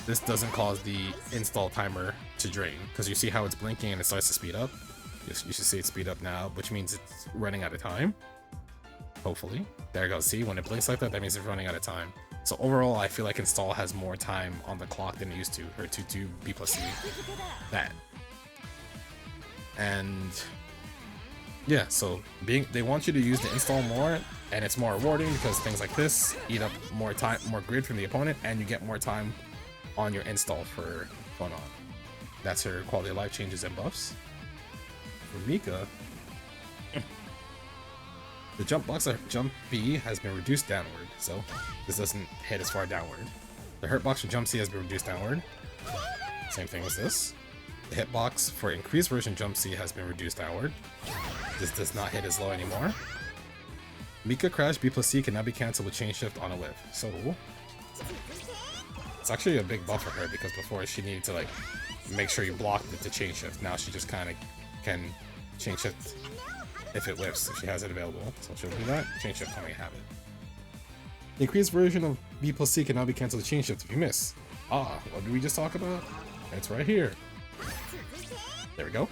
S1: this doesn't cause the install timer to drain, because you see how it's blinking and it starts to speed up. You should see it speed up now, which means it's running out of time. Hopefully. There you go. See, when it blinks like that, that means it's running out of time. So overall, I feel like install has more time on the clock than it used to. Her 2-2 B plus C. That. And Yeah, so they want you to use the install more, and it's more rewarding because things like this eat up more time, more grid from the opponent, and you get more time on your install for Phonon. That's her quality of life changes and buffs. For Mika, the jump box of jump B has been reduced downward, so this doesn't hit as far downward. The hurt box for jump C has been reduced downward. Same thing as this. The hitbox for increased version jump C has been reduced downward. This does not hit as low anymore. Mika crash B plus C can now be cancelled with chain shift on a whiff. So it's actually a big buff for her because before she needed to like make sure you blocked it to chain shift. Now she just kind of can chain shift if it whiffs, if she has it available. So she'll do that. Chain shift when we have it. The increased version of B plus C can now be cancelled with chain shift if you miss. Ah, what did we just talk about? It's right here. There we go.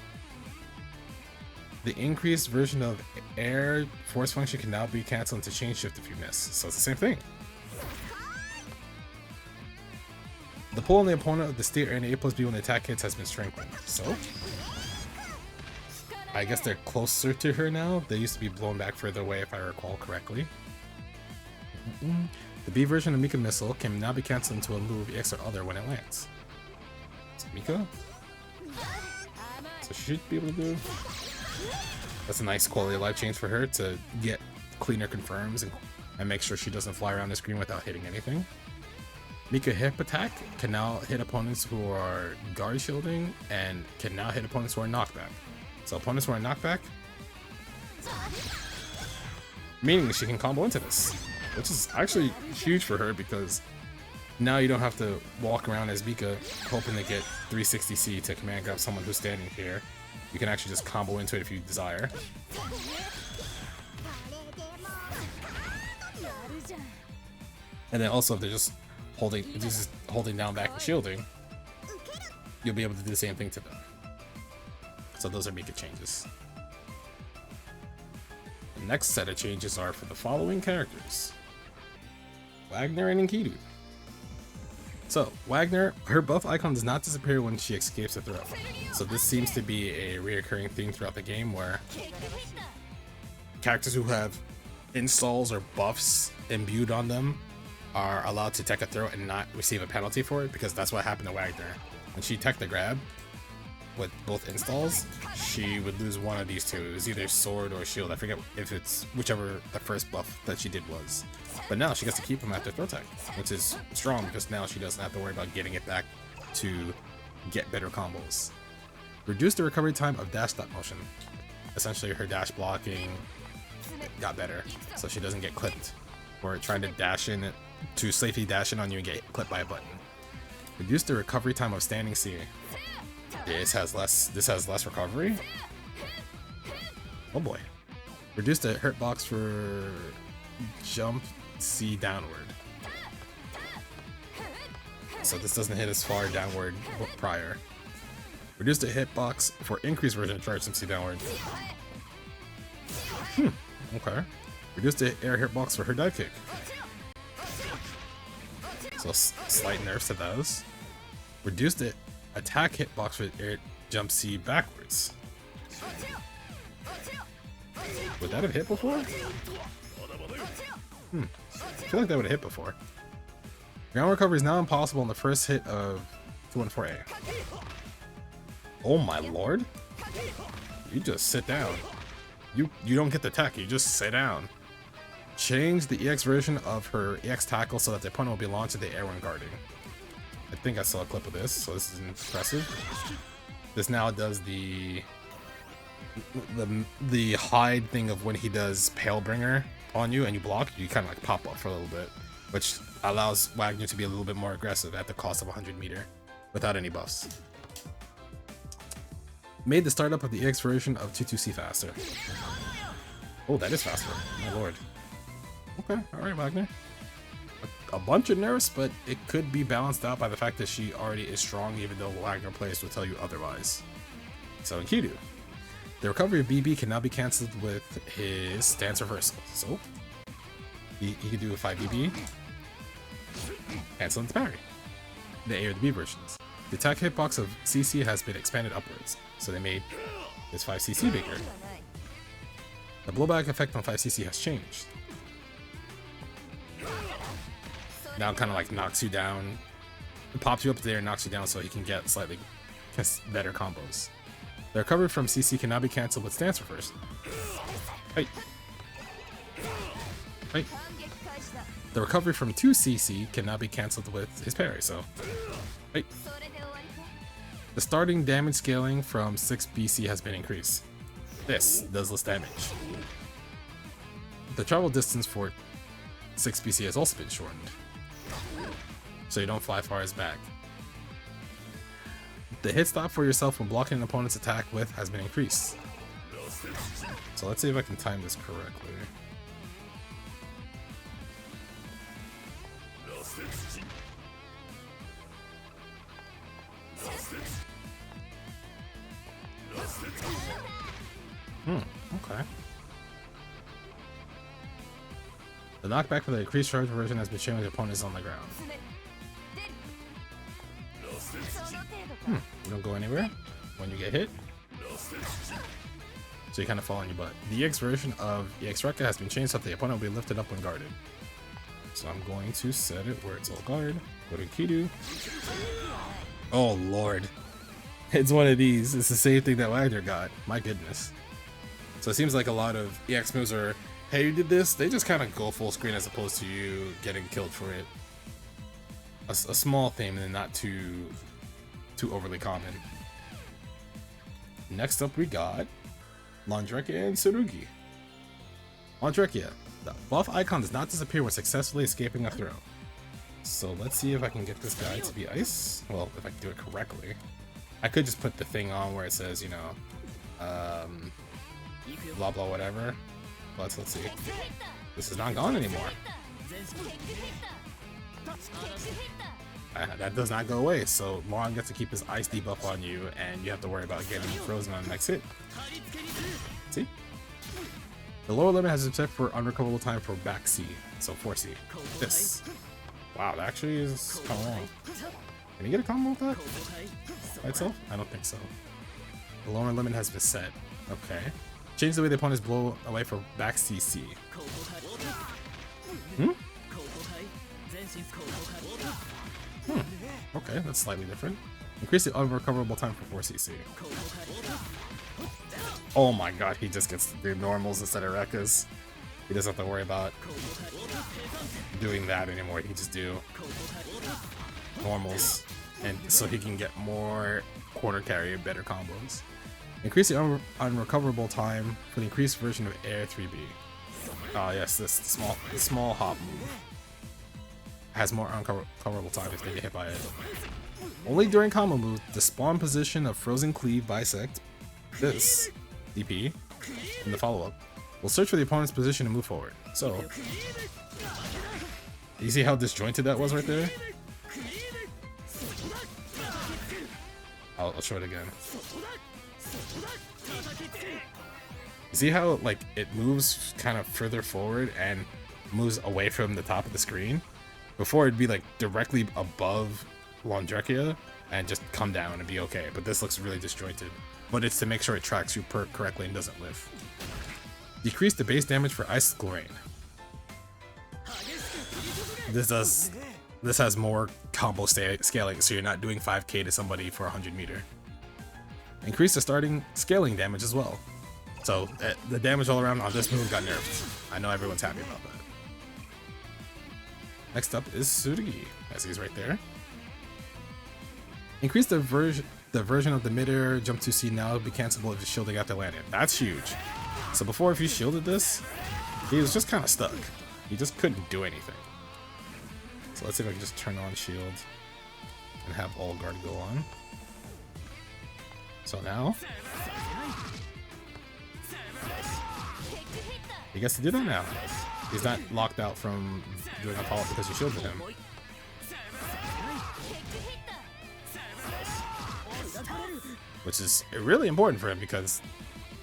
S1: The increased version of air force function can now be cancelled into chain shift if you miss. So it's the same thing. The pull on the opponent of the state and A plus B when the attack hits has been strengthened. So I guess they're closer to her now. They used to be blown back further away if I recall correctly. The B version of Mika missile can now be cancelled into a move X or other when it lands. So Mika? So she should be able to do. That's a nice quality of life change for her to get cleaner confirms and make sure she doesn't fly around the screen without hitting anything. Mika hip attack can now hit opponents who are guard shielding and can now hit opponents who are knockback. So opponents who are knockback, meaning she can combo into this, which is actually huge for her because now you don't have to walk around as Mika hoping to get 360C to command grab someone who's standing here. You can actually just combo into it if you desire. And then also if they're just holding down back and shielding, you'll be able to do the same thing to them. So those are Mika changes. The next set of changes are for the following characters: Wagner and Enkidu. So, Wagner, her buff icon does not disappear when she escapes a throw. So this seems to be a reoccurring theme throughout the game where characters who have installs or buffs imbued on them are allowed to tech a throw and not receive a penalty for it, because that's what happened to Wagner. When she teched the grab with both installs, she would lose one of these two. It was either sword or shield. I forget if it's whichever the first buff that she did was. But now she gets to keep them after throw tech, which is strong because now she doesn't have to worry about getting it back to get better combos. Reduce the recovery time of dash stop motion. Essentially her dash blocking got better, so she doesn't get clipped or trying to dash in to safely dash in on you and get clipped by a button. Reduce the recovery time of standing C. This has less recovery. Oh boy. Reduce the hurt box for jump C downward. So this doesn't hit as far downward prior. Reduce the hitbox for increased version of charge jump C downward. Okay. Reduce the air hitbox for her dive kick. So slight nerfs to those. Reduce the attack hitbox for air jump C backwards. Would that have hit before? I feel like that would have hit before. Ground recovery is now impossible in the first hit of 214A. Oh my lord! You just sit down. You don't get the tech, you just sit down. Change the EX version of her EX tackle so that the opponent will be launched into the air when guarding. I think I saw a clip of this, so this is impressive. This now does the Hyde thing of when he does Palebringer on you and you block, you kind of like pop up for a little bit, which allows Wagner to be a little bit more aggressive at the cost of 100 meter without any buffs. Made the startup of the EX version of 22C faster. Oh, that is faster. My lord. Okay, alright, Wagner. A bunch of nerfs, but it could be balanced out by the fact that she already is strong, even though Wagner players will tell you otherwise. So Enkidu. The recovery of BB can now be cancelled with his stance reversal. So he can do a 5BB, cancel into parry. The A or the B versions. The attack hitbox of CC has been expanded upwards, so they made his 5CC bigger. The blowback effect on 5cc has changed. Now it kind of like knocks you down. It pops you up there and knocks you down so he can get slightly better combos. The recovery from CC cannot be cancelled with stance reverse. Hey. Hey. The recovery from 2cc cannot be cancelled with his parry, so. Hey. The starting damage scaling from 6BC has been increased. This does less damage. The travel distance for 6BC has also been shortened, so you don't fly far as back. The hit stop for yourself when blocking an opponent's attack with has been increased. So let's see if I can time this correctly. Okay. The knockback for the increased charge version has been shown when the opponent is on the ground. You don't go anywhere when you get hit, so you kind of fall on your butt. The EX version of Yuzuriha has been changed so that the opponent will be lifted up when guarded. So I'm going to set it where it's all guard. Go to Enkidu. Oh lord. It's one of these. It's the same thing that Wagner got. My goodness. So it seems like a lot of EX moves are, hey, you did this, they just kind of go full screen as opposed to you getting killed for it. A small thing and not too overly common. Next up we got Londrekia and Tsurugi. Londrekia. The buff icon does not disappear when successfully escaping a throw. So let's see if I can get this guy to be ice. Well, if I can do it correctly. I could just put the thing on where it says, you know, blah blah whatever. But let's see. This is not gone anymore. That does not go away, so Lon gets to keep his ice debuff on you, and you have to worry about getting frozen on the next hit. See? The lower limit has been set for unrecoverable time for back C, so 4C. This. Wow, that actually is kind of long. Can you get a combo with that by itself? I don't think so. The lower limit has been set. Okay. Change the way the opponents blow away for back CC. Okay, that's slightly different. Increase the unrecoverable time for 4cc. Oh my god, he just gets to do normals instead of Rekkas. He doesn't have to worry about doing that anymore. He can just do normals, and so he can get more corner carry and better combos. Increase the unrecoverable time for the increased version of Air 3B. Oh yes, this small hop move has more unrecoverable time if they get hit by it. Only during combo move, the spawn position of Frozen Cleave Bisect, this DP, in the follow-up, will search for the opponent's position and move forward. So, you see how disjointed that was right there? I'll show it again. You see how like it moves kind of further forward and moves away from the top of the screen? Before it'd be like directly above Londrekia and just come down and be okay, but this looks really disjointed. But it's to make sure it tracks you correctly and doesn't whiff. Decrease the base damage for Icicle Rain. This has more combo scaling, so you're not doing 5k to somebody for 100 meter. Increase the starting scaling damage as well. So the damage all around on this move got nerfed. I know everyone's happy about that. Next up is Tsurugi, as he's right there. Increase the version of the mid-air jump 2C now be cancelable if you're shielding after landing. That's huge. So before, if you shielded this, he was just kind of stuck. He just couldn't do anything. So let's see if I can just turn on shield and have all guard go on. So now he gets to do that now. He's not locked out from doing a follow-up because you shielded him. Which is really important for him because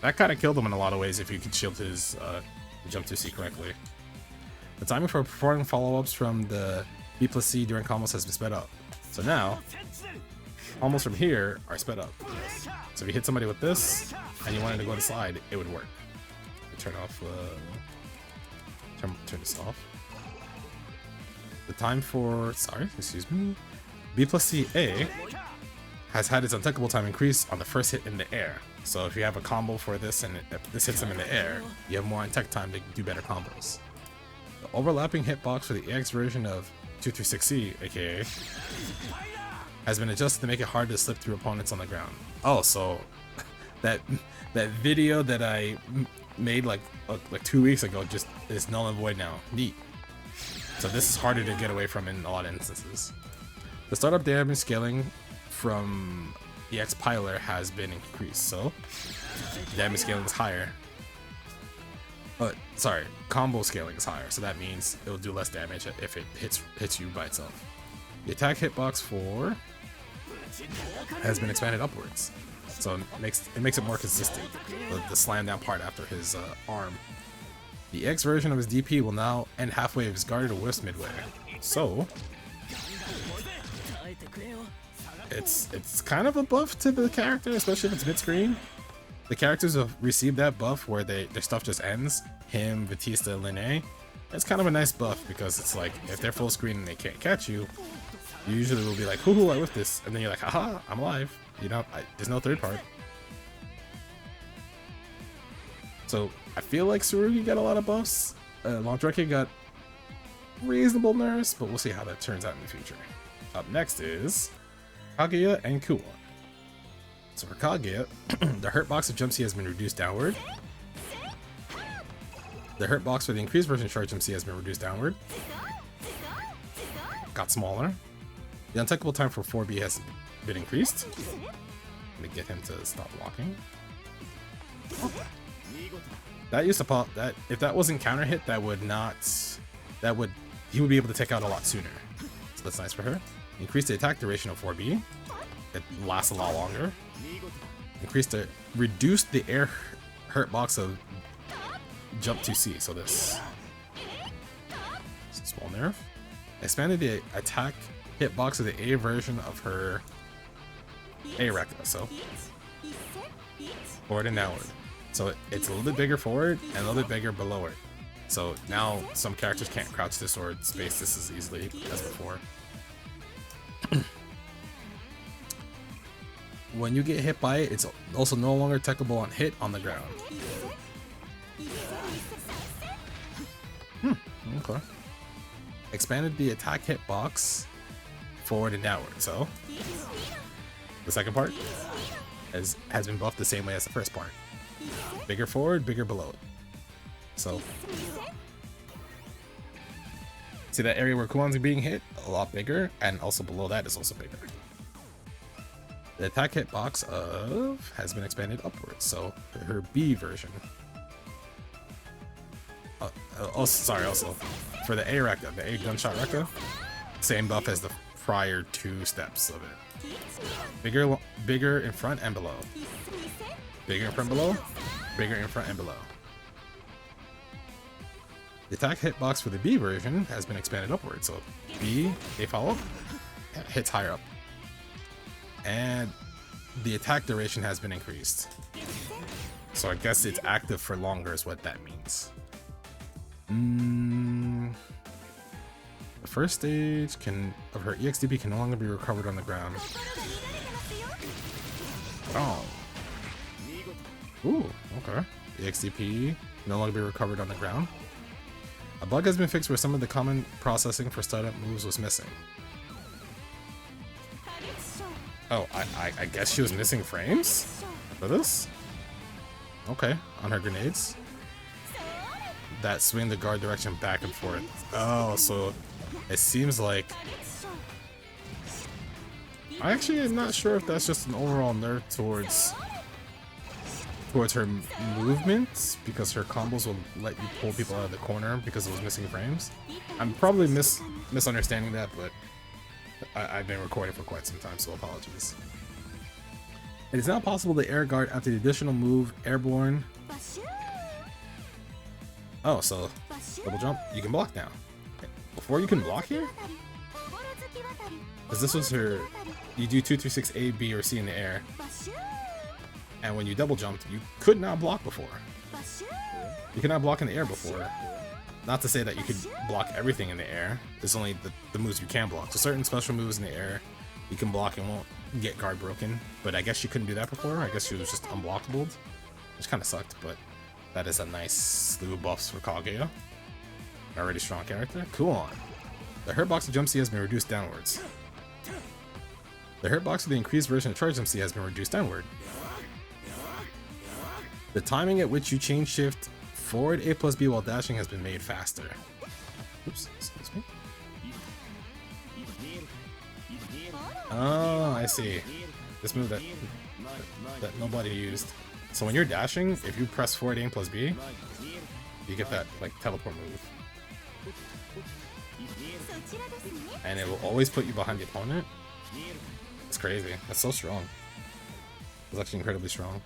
S1: that kind of killed him in a lot of ways if you could shield his jump 2C correctly. The timing for performing follow-ups from the B+C during combos has been sped up. So now, combos from here are sped up. So if you hit somebody with this and you wanted to go to slide, it would work. turn off. Turn this off. The time for excuse me. B plus C A has had its untechable time increase on the first hit in the air. So if you have a combo for this and if this hits them in the air, you have more untech time to do better combos. The overlapping hitbox for the EX version of 236C, aka, has been adjusted to make it hard to slip through opponents on the ground. Oh, so that video that I made like 2 weeks ago just is null and void now. Neat. So this is harder to get away from in a lot of instances. The startup damage scaling from EX Piler has been increased, so damage scaling is higher. But sorry, combo scaling is higher, so that means it will do less damage if it hits you by itself. The attack hitbox for has been expanded upwards, so it makes it more consistent. The slam down part after his arm. The X version of his DP will now end halfway if his guarded whiffs midway. So it's kind of a buff to the character, especially if it's mid-screen. The characters have received that buff where their stuff just ends. Him, Vatista, Linne. It's kind of a nice buff because it's like if they're full screen and they can't catch you, you usually will be like, hoo, I whiffed this, and then you're like, haha, I'm alive. You know, there's no third part. So I feel like Tsurugi got a lot of buffs. Londrekia got reasonable nerfs, but we'll see how that turns out in the future. Up next is Kaguya and Kuon. So for Kaguya, the hurt box of Jump C has been reduced downward. The hurt box for the increased version of Charge Jump C has been reduced downward. Got smaller. The untechable time for 4B has been increased. Let me get him to stop blocking. That used to pop. That if that wasn't counter hit, he would be able to take out a lot sooner. So that's nice for her. Increase the attack duration of 4B. It lasts a lot longer. Reduce the air hurt box of Jump 2C. So this small nerf. Expanded the attack hitbox of the A version of her A Recta. So forward and downward. So it's a little bit bigger forward and a little bit bigger below it. So now some characters can't crouch this or space this as easily as before. When you get hit by it, it's also no longer techable on hit on the ground. Okay. Expanded the attack hitbox forward and downward. So the second part has been buffed the same way as the first part. Bigger forward, bigger below it. So see that area where Kuon's being hit? A lot bigger, and also below that is also bigger. The attack hitbox of has been expanded upwards, so her B version. Also for the A Recta, the A gunshot Recta, same buff as the prior 2 steps of it. Bigger in front and below. Bigger in front and below. Bigger in front and below. The attack hitbox for the B version has been expanded upwards, so B, A follow-up, hits higher up. And the attack duration has been increased. So I guess it's active for longer is what that means. The first stage of her EXDP can no longer be recovered on the ground. Oh. Ooh, okay. EXDP no longer be recovered on the ground. A bug has been fixed where some of the common processing for startup moves was missing. Oh, I guess she was missing frames for this? Okay, on her grenades. That swing the guard direction back and forth. Oh, so it seems like... I actually am not sure if that's just an overall nerf towards her movement, because her combos will let you pull people out of the corner because it was missing frames. I'm probably misunderstanding that, but I've been recording for quite some time, so apologies. It is now possible to air guard after the additional move airborne. Oh, so double jump, you can block now. Before you can block here? Because this was her, you do 236 A, B, or C in the air. And when you double jumped, you could not block before. You cannot block in the air before. Not to say that you could block everything in the air. There's only the moves you can block. So certain special moves in the air you can block and won't get guard broken. But I guess she couldn't do that before. I guess she was just unblockable, which kind of sucked. But that is a nice slew of buffs for Kaguya. Already strong character. Kuon. The hurt box of Jump C has been reduced downwards. The hurt box of the increased version of Charge Jump C has been reduced downward. The timing at which you change shift forward A plus B while dashing has been made faster. Oops, excuse me. Oh, I see. This move that nobody used. So when you're dashing, if you press forward A plus B, you get that like teleport move. And it will always put you behind the opponent. It's crazy. That's so strong. It's actually incredibly strong.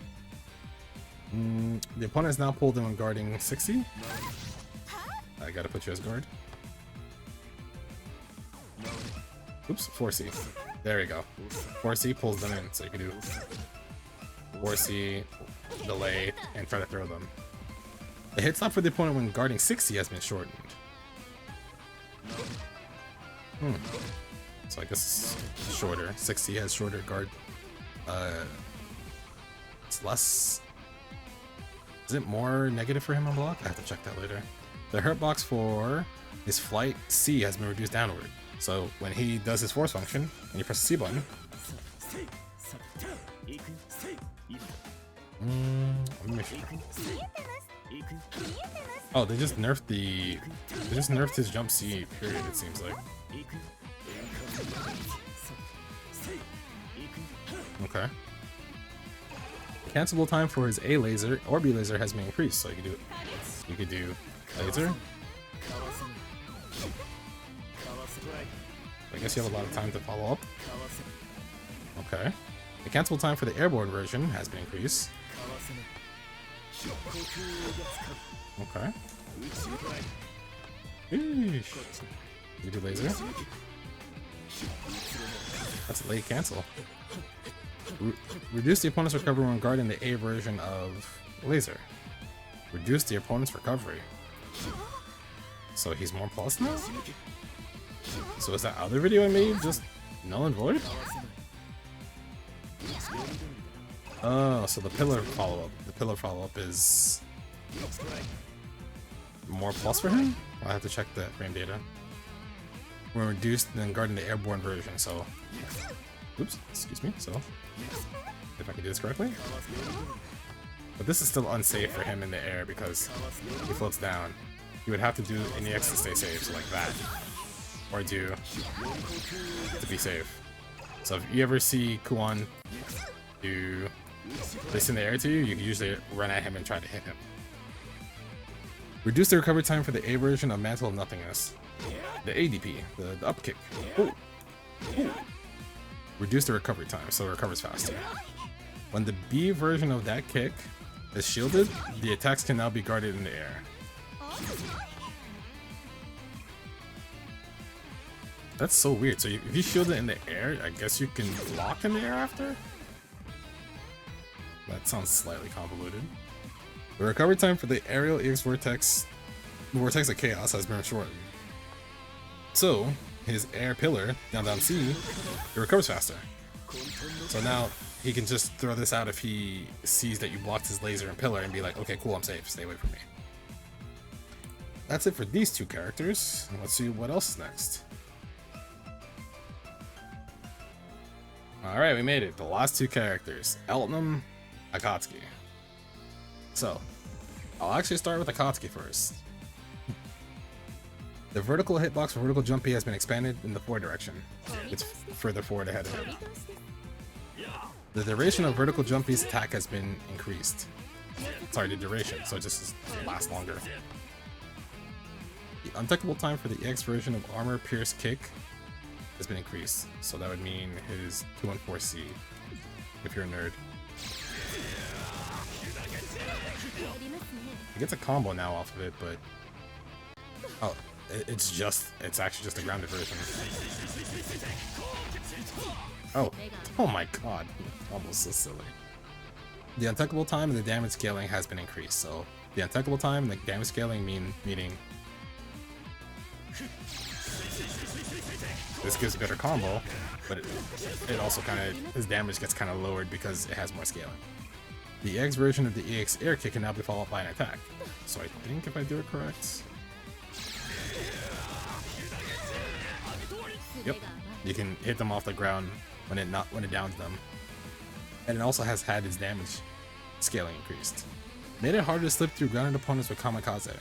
S1: The opponent is now pulled in when guarding 60. I gotta put you as guard. Oops, 4C. There we go. 4C pulls them in, so you can do 4C, delay, and try to throw them. The hit stop for the opponent when guarding 60 has been shortened. So I guess it's shorter. 60 has shorter guard. It's less. Is it more negative for him on block? I have to check that later. The hurt box for his flight C has been reduced downward. So when he does his force function and you press the C button. Let me make sure. Oh, they just nerfed his jump C period, it seems like. Okay. The cancelable time for his A laser or B laser has been increased, so you could do laser. I guess you have a lot of time to follow up. Okay. The cancelable time for the airborne version has been increased. Okay. Eesh. You do laser. That's a late cancel. Reduce the opponent's recovery when guarding the A version of laser. Reduce the opponent's recovery. So he's more plus now? So is that other video I made just null and void? Oh, so the pillar follow-up. The pillar follow-up is more plus for him? I'll have to check the frame data. We're reduced than guarding the airborne version, so... Oops, excuse me, so... If I can do this correctly. But this is still unsafe for him in the air because he floats down. He would have to do an EX to stay safe, so like that. Or do to be safe. So if you ever see Kuon do this in the air to you, you can usually run at him and try to hit him. Reduce the recovery time for the A version of Mantle of Nothingness. The ADP, the up kick. Ooh. Ooh. Reduce the recovery time, so it recovers faster. When the B version of that kick is shielded, the attacks can now be guarded in the air. That's so weird. So if you shield it in the air, I guess you can block in the air after? That sounds slightly convoluted. The recovery time for the aerial EX Vortex of Chaos has been shortened. So, his air pillar, down C, it recovers faster. So now he can just throw this out if he sees that you blocked his laser and pillar and be like, okay, cool, I'm safe, stay away from me. That's it for these two characters. Let's see what else is next. Alright, we made it. The last two characters, Eltnum, Akatsuki. So, I'll actually start with Akatsuki first. The vertical hitbox for vertical jump P has been expanded in the forward direction. It's further forward ahead of him. The duration of vertical jump P's attack has been increased. Sorry, the duration, so it just lasts longer. The untouchable time for the EX version of Armor Pierce Kick has been increased, so that would mean his 214C, if you're a nerd. He gets a combo now off of it, but... Oh, it's actually just a grounded version. Oh my god, almost so silly. The untouchable time and the damage scaling has been increased, so The untechable time, like damage scaling, meaning this gives a better combo, but it also kind of, his damage gets kind of lowered because it has more scaling. The EX version of the EX air kick can now be followed by an attack. So I think if I do it correct, yep, you can hit them off the ground when it downs them, and it also has had its damage scaling increased. Made it harder to slip through grounded opponents with Kamikaze.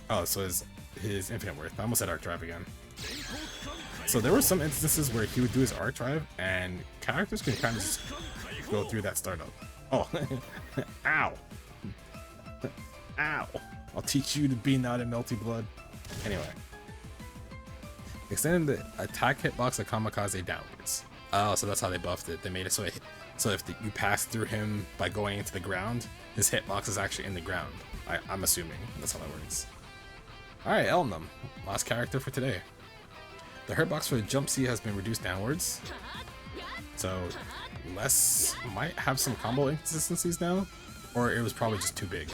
S1: Oh, so his infinite worth. I almost said arc drive again. So there were some instances where he would do his arc drive, and characters can kind of just go through that startup. Oh, ow, ow! I'll teach you to be not in melty blood. Anyway, extending the attack hitbox of Kamikaze downwards. Oh, so that's how they buffed it. They made it so if you pass through him by going into the ground, his hitbox is actually in the ground. I'm assuming that's how that works. Alright, Eltnum, last character for today. The hurtbox for the jump C has been reduced downwards, so might have some combo inconsistencies now, or it was probably just too big.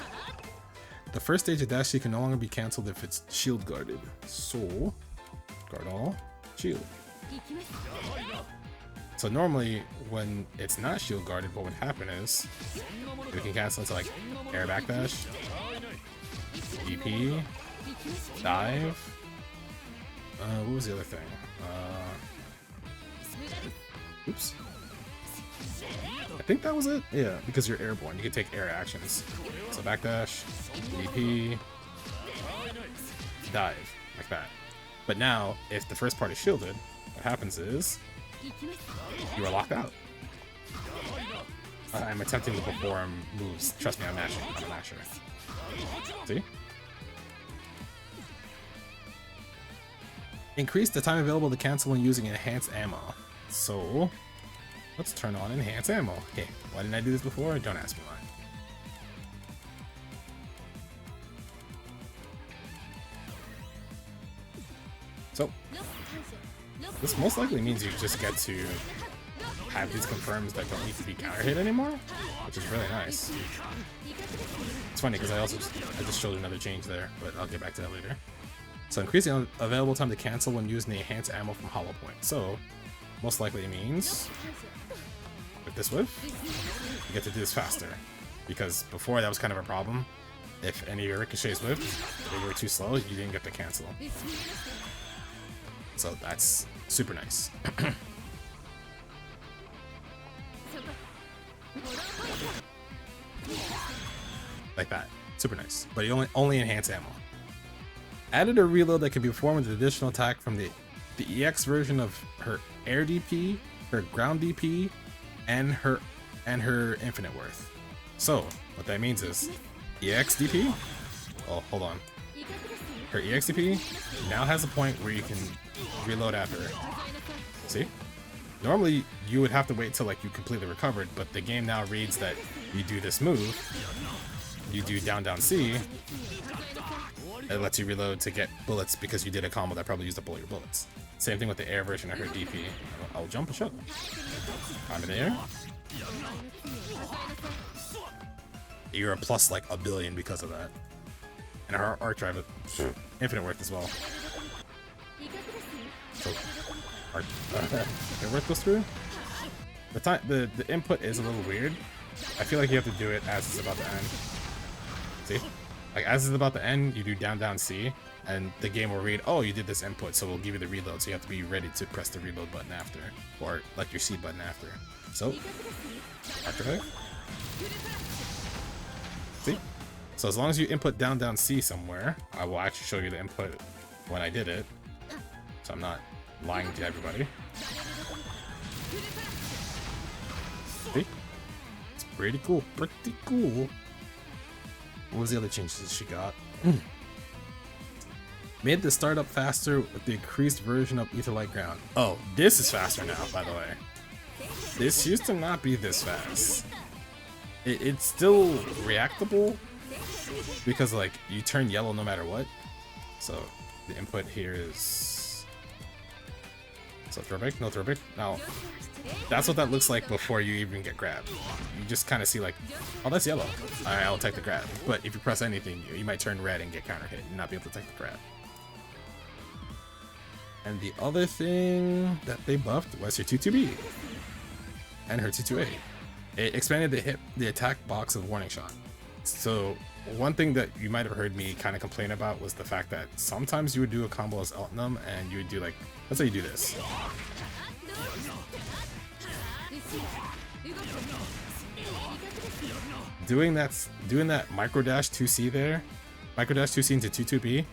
S1: The first stage of dash C can no longer be cancelled if it's shield guarded, so guard all, shield. So normally when it's not shield guarded, what would happen is we can cancel into like air backdash, DP, dive. What was the other thing? Oops. I think that was it. Yeah, because you're airborne, you can take air actions. So backdash, DP, dive, like that. But now, if the first part is shielded, what happens is you are locked out. I'm attempting to perform moves. Trust me, I'm a masher. See? Increase the time available to cancel when using enhanced ammo. So, let's turn on enhanced ammo. Okay, why didn't I do this before? Don't ask me why. So, this most likely means you just get to have these confirms that don't need to be counter hit anymore, which is really nice. It's funny because I just showed another change there, but I'll get back to that later. So increasing available time to cancel when using the enhanced ammo from Hollow Point. So most likely it means with this whiff, you get to do this faster, because before that was kind of a problem. If any of your ricochets whipped, if they were too slow, you didn't get to cancel. So that's super nice. Like that. Super nice. But you only enhance ammo. Added a reload that can be performed with an additional attack from the EX version of her air DP, her ground DP, and her infinite worth. So what that means is EX DP. Oh, hold on. Her EX DP now has a point where you can reload after her. See? Normally you would have to wait till like you completely recovered, but the game now reads that you do this move, you do down C, it lets you reload to get bullets because you did a combo that probably used up all your bullets. Same thing with the air version of her DP. I'll jump and shut. I'm in the air. You're a plus like a billion because of that. And her arc drive is infinite worth as well. So infinite worth goes through. The input is a little weird. I feel like you have to do it as it's about to end. See? Like as it's about to end, you do down C, and the game will read, oh, you did this input, so we'll give you the reload, so you have to be ready to press the reload button after, or like your C button after. So, arc drive. See? So as long as you input down C somewhere, I will actually show you the input when I did it, so I'm not lying to everybody. See? It's pretty cool, pretty cool. What was the other changes she got? Made the startup faster with the increased version of Etherlight Ground. Oh, this is faster now, by the way. This used to not be this fast. It's still reactable because like you turn yellow no matter what. So the input here is So throwback, no throwback. Now, that's what that looks like before you even get grabbed. You just kind of see like, oh, that's yellow. I'll take the grab. But if you press anything, you might turn red and get counter hit and not be able to take the grab. And the other thing that they buffed was her 2-2B and her 2-2A. It expanded the attack box of warning shot. So one thing that you might have heard me kind of complain about was the fact that sometimes you would do a combo as Eltnum and you would do like, let's say you do this. Doing that micro dash 2C there, micro dash 2C into 2-2B,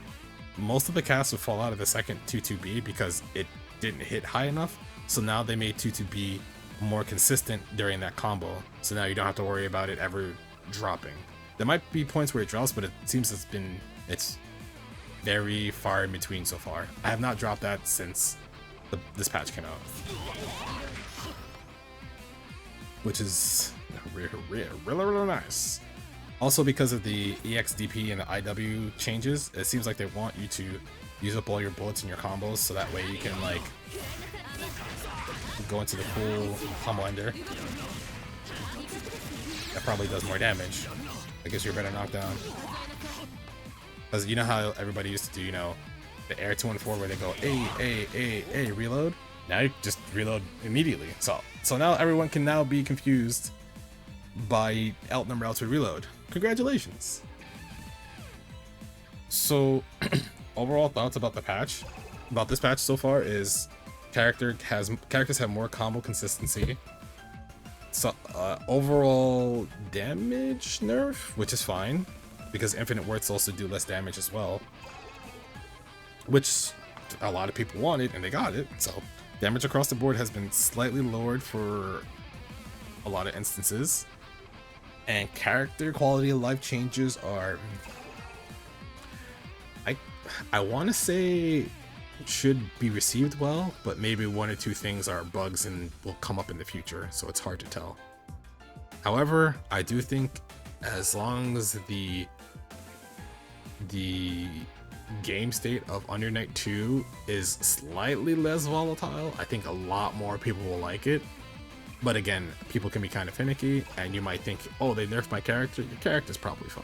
S1: most of the cast would fall out of the second 2-2B because it didn't hit high enough. So now they made 2-2B more consistent during that combo. So now you don't have to worry about it ever dropping. There might be points where it drops, but it seems it's very far in between so far. I have not dropped that since this patch came out, which is really nice. Also, because of the EXDP and the IW changes, it seems like they want you to use up all your bullets in your combos, so that way you can like go into the cool combo ender. That probably does more damage. I guess you're better knockdown. Because you know how everybody used to do, you know, the air 2-1-4 where they go A, reload? Now you just reload immediately. So now everyone can now be confused by Eltnum routes with reload. Congratulations. So overall thoughts about this patch so far is characters have more combo consistency. So overall damage nerf, which is fine because infinite words also do less damage as well, which a lot of people wanted and they got it. So damage across the board has been slightly lowered for a lot of instances, and character quality of life changes are, I want to say, should be received well, but maybe one or two things are bugs and will come up in the future, so it's hard to tell. However, I do think as long as the game state of Under Night 2 is slightly less volatile, I think a lot more people will like it. But again, people can be kind of finicky, and you might think, oh, they nerfed my character. Your character's probably fine.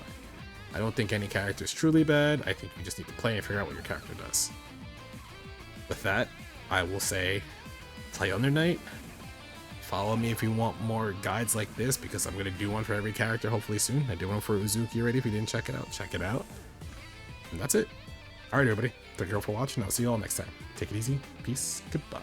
S1: I don't think any character is truly bad. I think you just need to play and figure out what your character does. With that, I will say, play Under Night. Follow me if you want more guides like this, because I'm going to do one for every character hopefully soon. I did one for Uzuki already. If you didn't check it out, check it out. And that's it. Alright everybody, thank you all for watching. I'll see you all next time. Take it easy. Peace. Goodbye.